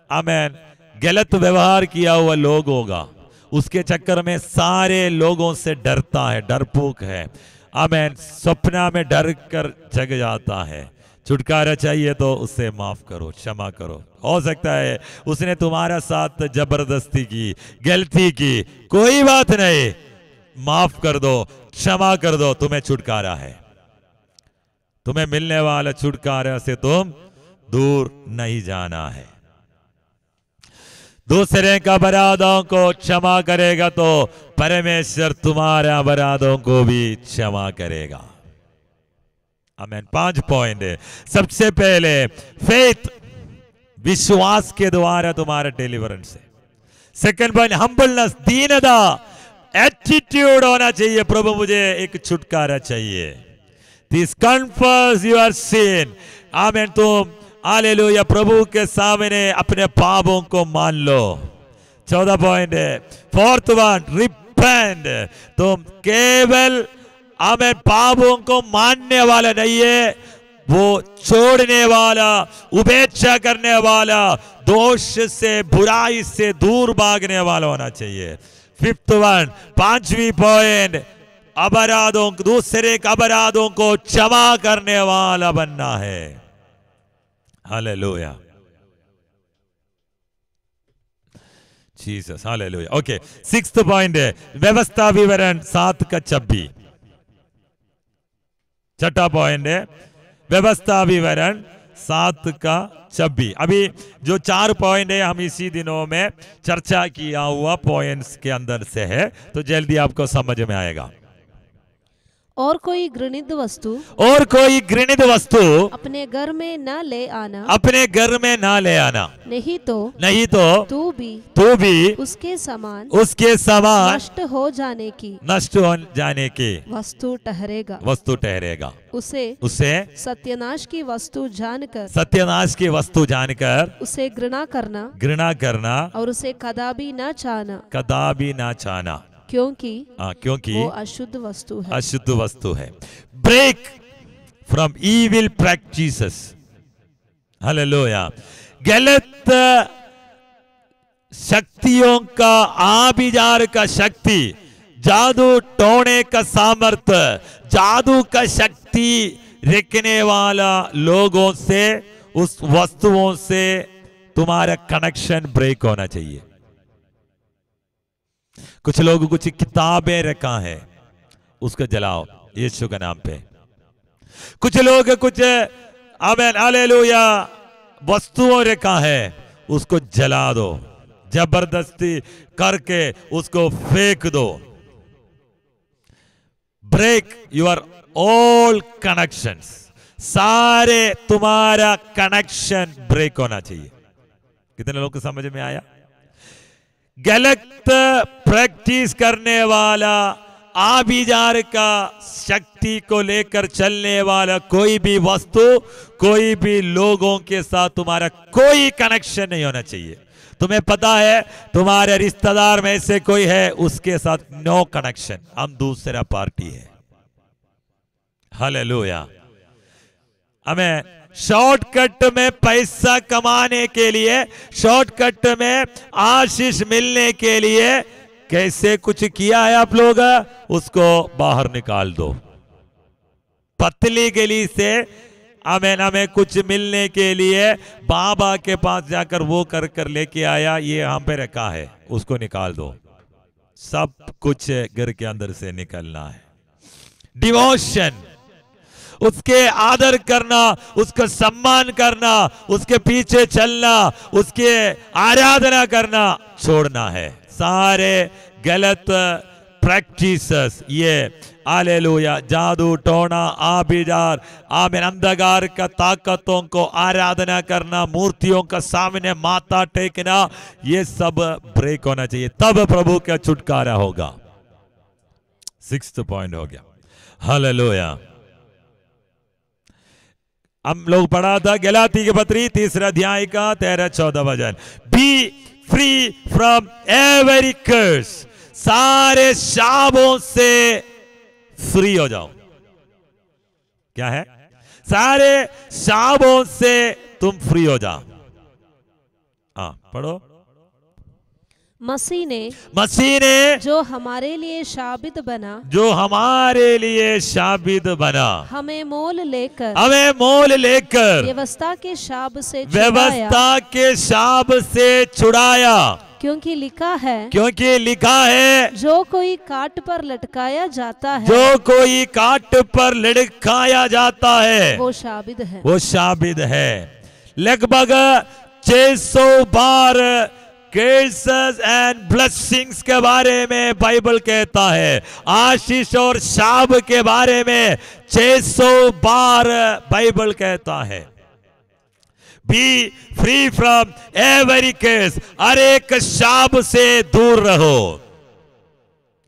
आमेन गलत व्यवहार किया हुआ लोग होगा, उसके चक्कर में सारे लोगों से डरता है, डरपोक है। आमेन। सपना में डर कर जग जाता है। छुटकारा चाहिए तो उससे माफ करो, क्षमा करो। हो सकता है उसने तुम्हारे साथ जबरदस्ती की, गलती की, कोई बात नहीं, माफ कर दो, क्षमा कर दो, तुम्हें छुटकारा है। तुम्हें मिलने वाला छुटकारा से तुम दूर नहीं जाना है। दूसरे का अपराधों को क्षमा करेगा तो परमेश्वर तुम्हारे अपराधों को भी क्षमा करेगा। आमीन। 5 पॉइंट है। सबसे पहले फेथ, विश्वास के द्वारा तुम्हारा डिलीवरेंस है। सेकंड पॉइंट हम्बलनेस, दीनता, एटीट्यूड होना चाहिए, प्रभु मुझे एक छुटकारा चाहिए। This confess your sin. आमीन। तुम हालेलुया प्रभु के सामने अपने पापों को मान लो। 14 पॉइंट है। 4th one repent. तुम केवल आमीन पापों को मानने वाला नहीं है, वो छोड़ने वाला, उपेक्षा करने वाला, दोष से बुराई से दूर भागने वाला होना चाहिए। 5th वन 5वीं पॉइंट अपराधों, दूसरे के अपराधों को क्षमा करने वाला बनना है। Hallelujah Jesus, hallelujah. Okay, 6th point है व्यवस्था विवरण 7 का 26। 6ठा पॉइंट है व्यवस्था विवरण 7 का 26। अभी जो 4 पॉइंट है हम इसी दिनों में चर्चा किया हुआ पॉइंट्स के अंदर से है, तो जल्दी आपको समझ में आएगा। और कोई घृणित वस्तु, और कोई घृणित वस्तु अपने घर में न ले आना, अपने घर में ना ले आना, नहीं तो तू भी उसके समान नष्ट हो जाने की वस्तु ठहरेगा। उसे सत्यानाश की वस्तु जानकर उसे घृणा करना और उसे कदापि न चाहना, क्योंकि वो अशुद्ध वस्तु है। Break from evil practices. Hallelujah. गलत शक्तियों का, आभिचार का शक्ति, जादू टोने का सामर्थ्य, जादू का शक्ति रखने वाला लोगों से, उस वस्तुओं से तुम्हारा कनेक्शन ब्रेक होना चाहिए। कुछ लोग कुछ किताबें रखा है, उसको जलाओ यीशु के नाम पे। कुछ लोग कुछ आमेन हालेलुया वस्तुओं रखा है, उसको जला दो, जबरदस्ती करके उसको फेंक दो। ब्रेक योर ऑल कनेक्शंस, सारे तुम्हारा कनेक्शन ब्रेक होना चाहिए। कितने लोग को समझ में आया? गलत प्रैक्टिस करने वाला, आबिजार का शक्ति को लेकर चलने वाला कोई भी वस्तु, कोई भी लोगों के साथ तुम्हारा कोई कनेक्शन नहीं होना चाहिए। तुम्हें पता है तुम्हारे रिश्तेदार में से कोई है, उसके साथ नो कनेक्शन, हम दूसरा पार्टी है। हालेलुया। हमें शॉर्टकट में पैसा कमाने के लिए, शॉर्टकट में आशीष मिलने के लिए कैसे कुछ किया है आप लोग, उसको बाहर निकाल दो। पतली गली से हमें कुछ मिलने के लिए बाबा के पास जाकर वो कर कर लेके आया, ये यहां पे रखा है, उसको निकाल दो। सब कुछ घर के अंदर से निकलना है। डिवोशन, उसके आदर करना, उसका सम्मान करना, उसके पीछे चलना, उसके आराधना करना छोड़ना है। सारे गलत प्रैक्टिसेस, ये हालेलुया, जादू टोना, आबिजार, आमीन, अंधकार का ताकतों को आराधना करना, मूर्तियों का सामने माथा टेकना, ये सब ब्रेक होना चाहिए, तब प्रभु का छुटकारा होगा। 6th पॉइंट हो गया। हालेलुया। हम लोग पढ़ा था गलाती की पत्री 3 अध्याय का 13-14 वचन। बी फ्री फ्रॉम एवरी कर्स, सारे शापों से फ्री हो जाओ। क्या है? सारे शापों से तुम फ्री हो जाओ। हाँ पढ़ो। मसीह ने जो हमारे लिए शाबित बना, जो हमारे लिए शाबित बना, हमें मोल लेकर व्यवस्था के शाप से छुड़ाया। क्योंकि लिखा है, जो कोई काट पर लटकाया जाता है, वो शाबित है। लगभग 600 बार कर्सेस एंड ब्लेसिंग्स के बारे में बाइबल कहता है, आशीष और शाप के बारे में 600 बार बाइबल कहता है। बी फ्री फ्रॉम एवरी कर्स, हर एक शाप से दूर रहो।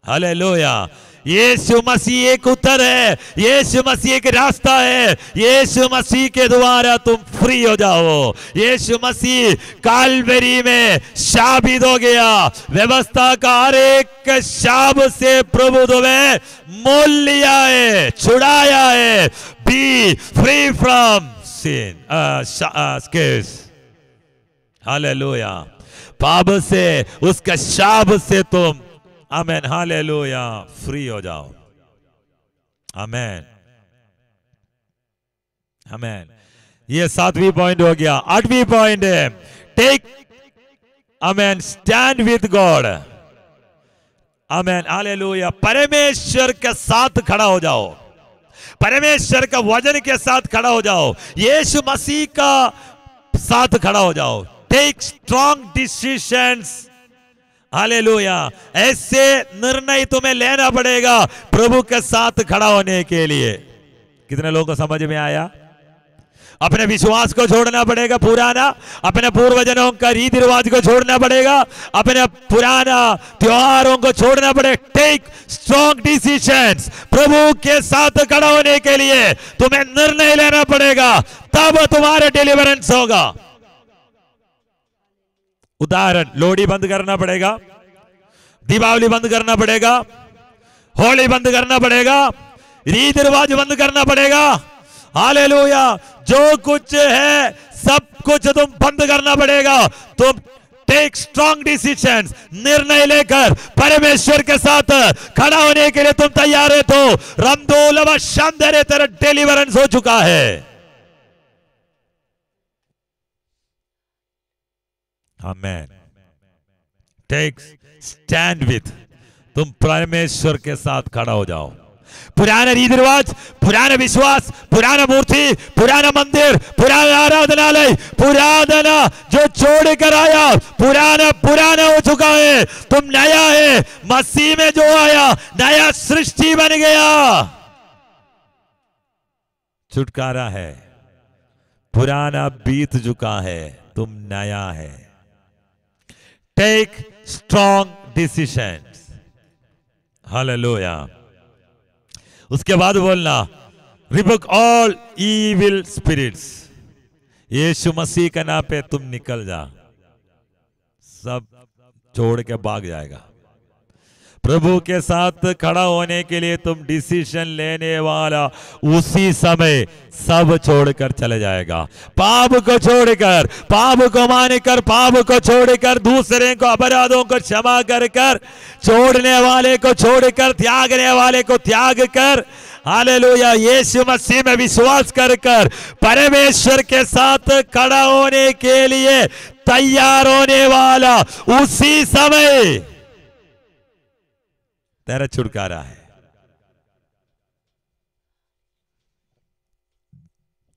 हालेलुया। यीशु मसीह एक उत्तर है, यीशु मसीह एक रास्ता है, यीशु मसीह के द्वारा तुम फ्री हो जाओ। यीशु मसीह कालवरी में शाबित हो गया, व्यवस्था का हर एक शाप से प्रभु तुम्हें मोल लिया है, छुड़ाया है। B free from sin, curse. Hallelujah. पाप से, उसका शाप से तुम आमेन हालेलुया फ्री हो जाओ। आमेन आमेन। ये 7वीं पॉइंट हो गया। 8वीं पॉइंट है take amen stand with God. Amen hallelujah. परमेश्वर के साथ खड़ा हो जाओ, परमेश्वर का वचन के साथ खड़ा हो जाओ, यीशु मसीह का साथ खड़ा हो जाओ। Take strong decisions. हालेलुया। ऐसे निर्णय तुम्हें लेना पड़ेगा प्रभु के साथ खड़ा होने के लिए। कितने लोगों को समझ में आया? अपने विश्वास को छोड़ना पड़ेगा पुराना, अपने पूर्वजनों का रीति रिवाज को छोड़ना पड़ेगा, अपने पुराना त्योहारों को छोड़ना पड़ेगा। Take strong decisions. प्रभु के साथ खड़ा होने के लिए तुम्हें निर्णय लेना पड़ेगा, तब तुम्हारा डिलीवरेंस होगा। उदाहरण, लोहड़ी बंद करना पड़ेगा, दीपावली बंद करना पड़ेगा, होली बंद करना पड़ेगा, रीति रिवाज बंद करना पड़ेगा। हालेलुया। जो कुछ है सब कुछ तुम बंद करना पड़ेगा। तुम टेक स्ट्रॉन्ग डिसीजंस, निर्णय लेकर परमेश्वर के साथ खड़ा होने के लिए तुम तैयार है तो रमदोलवा शानदार तेरा डिलीवरेंस हो चुका है। आमेन। टेक स्टैंड विथ, तुम परमेश्वर के साथ खड़ा हो जाओ। पुराना रीति रिवाज, पुराना विश्वास, पुराना मूर्ति, पुराना मंदिर, पुराना आराधनालय, पुराना जो छोड़ कर आया, पुराना पुराना हो चुका है। तुम नया है, मसीह में जो आया नया सृष्टि बन गया। छुटकारा है, पुराना बीत चुका है, तुम नया है। Take strong decisions. हालेलुया। उसके बाद बोलना, रिबुक ऑल ईविल स्पिरिट्स। यीशु मसीह के नाम पे तुम निकल जा, सब छोड़ के भाग जाएगा। प्रभु के साथ खड़ा होने के लिए तुम डिसीजन लेने वाला उसी समय सब छोड़कर चले जाएगा। पाप को छोड़कर, पाप को मानकर, पाप को छोड़कर, दूसरे को अपराधों को क्षमा कर कर, छोड़ने वाले को छोड़कर, त्यागने वाले को त्याग कर, हालेलुया, यीशु मसीह में विश्वास कर कर परमेश्वर के साथ खड़ा होने के लिए तैयार होने वाला उसी समय तेरा छुटकारा है।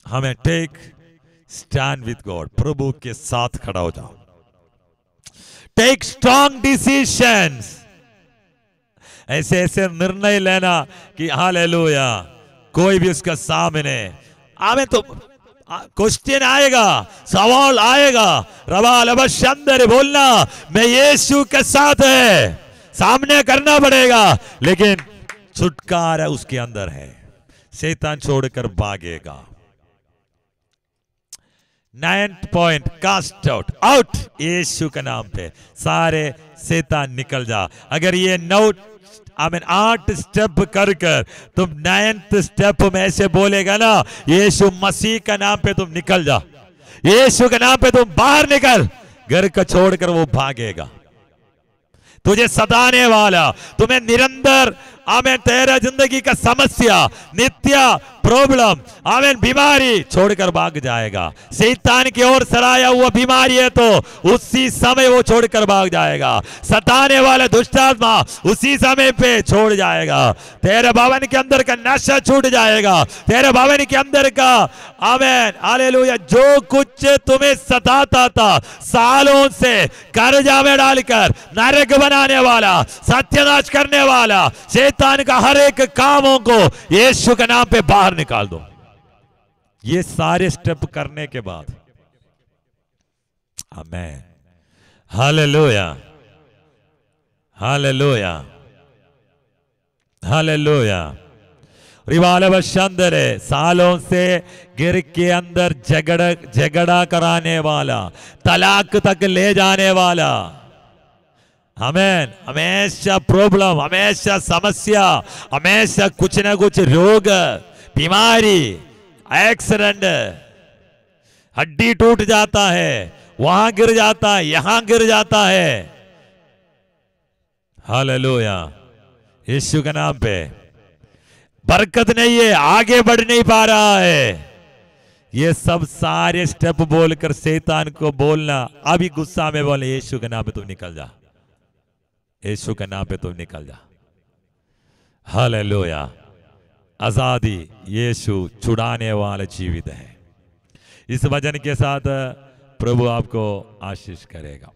हमें टेक स्टैंड विद गॉड, प्रभु के साथ खड़ा हो जाओ। टेक स्ट्रॉन्ग डिसीजंस, ऐसे ऐसे निर्णय लेना कि हालेलुया, कोई भी उसका सामने हमें तो क्वेश्चन आएगा, सवाल आएगा, रवा लबशंदर बोलना मैं यीशु के साथ है, सामने करना पड़ेगा, लेकिन छुटकारा उसके अंदर है। शैतान छोड़कर भागेगा। 9th point, cast out, out Yeshu के नाम पे सारे शैतान निकल जा। अगर ये 8 स्टेप कर कर तुम 9th स्टेप में ऐसे बोलेगा ना, यीशु मसीह का नाम पे तुम निकल जा, यीशु के नाम पे तुम बाहर निकल, घर का छोड़कर वो भागेगा। तुझे सताने वाला, तुम्हें निरंतर आमेन तेरा जिंदगी का समस्या, नित्य प्रॉब्लम, आमेन बीमारी छोड़कर भाग जाएगा। शैतान की ओर सराया हुआ बीमारी है तो उसी समय वो छोड़कर भाग जाएगा। सताने वाला दुष्टात्मा उसी समय पे छोड़ जाएगा। तेरे भवन के अंदर का नशा छूट जाएगा। तेरे भवन के अंदर का आमेन हालेलुया जो कुछ तुम्हें सताता था सालों से, कर्जा में डालकर नरक बनाने वाला, सत्यानाश करने वाला शैतान का हर एक कामों को यीशु के नाम पे बाहर निकाल दो। ये सारे स्टेप करने के बाद आमेन, हालेलुया, हालेलुया, हालेलुया। रिवाल शंदरे सालों से गिर के अंदर झगड़ा कराने वाला, तलाक तक ले जाने वाला, आमेन, हमेशा प्रॉब्लम, हमेशा समस्या, हमेशा कुछ ना कुछ रोग, बीमारी, एक्सीडेंट, हड्डी टूट जाता है, वहां गिर जाता है, यहां गिर जाता है। हालेलुया, यीशु के नाम पे बरकत नहीं है, आगे बढ़ नहीं पा रहा है। ये सब सारे स्टेप बोलकर शैतान को बोलना, अभी गुस्सा में बोले यीशु के नाम पे तुम निकल जा, यीशु के नाम पे तुम निकल जा। हालेलुया, आजादी, यीशु छुड़ाने वाला जीवित है। इस वचन के साथ प्रभु आपको आशीष करेगा।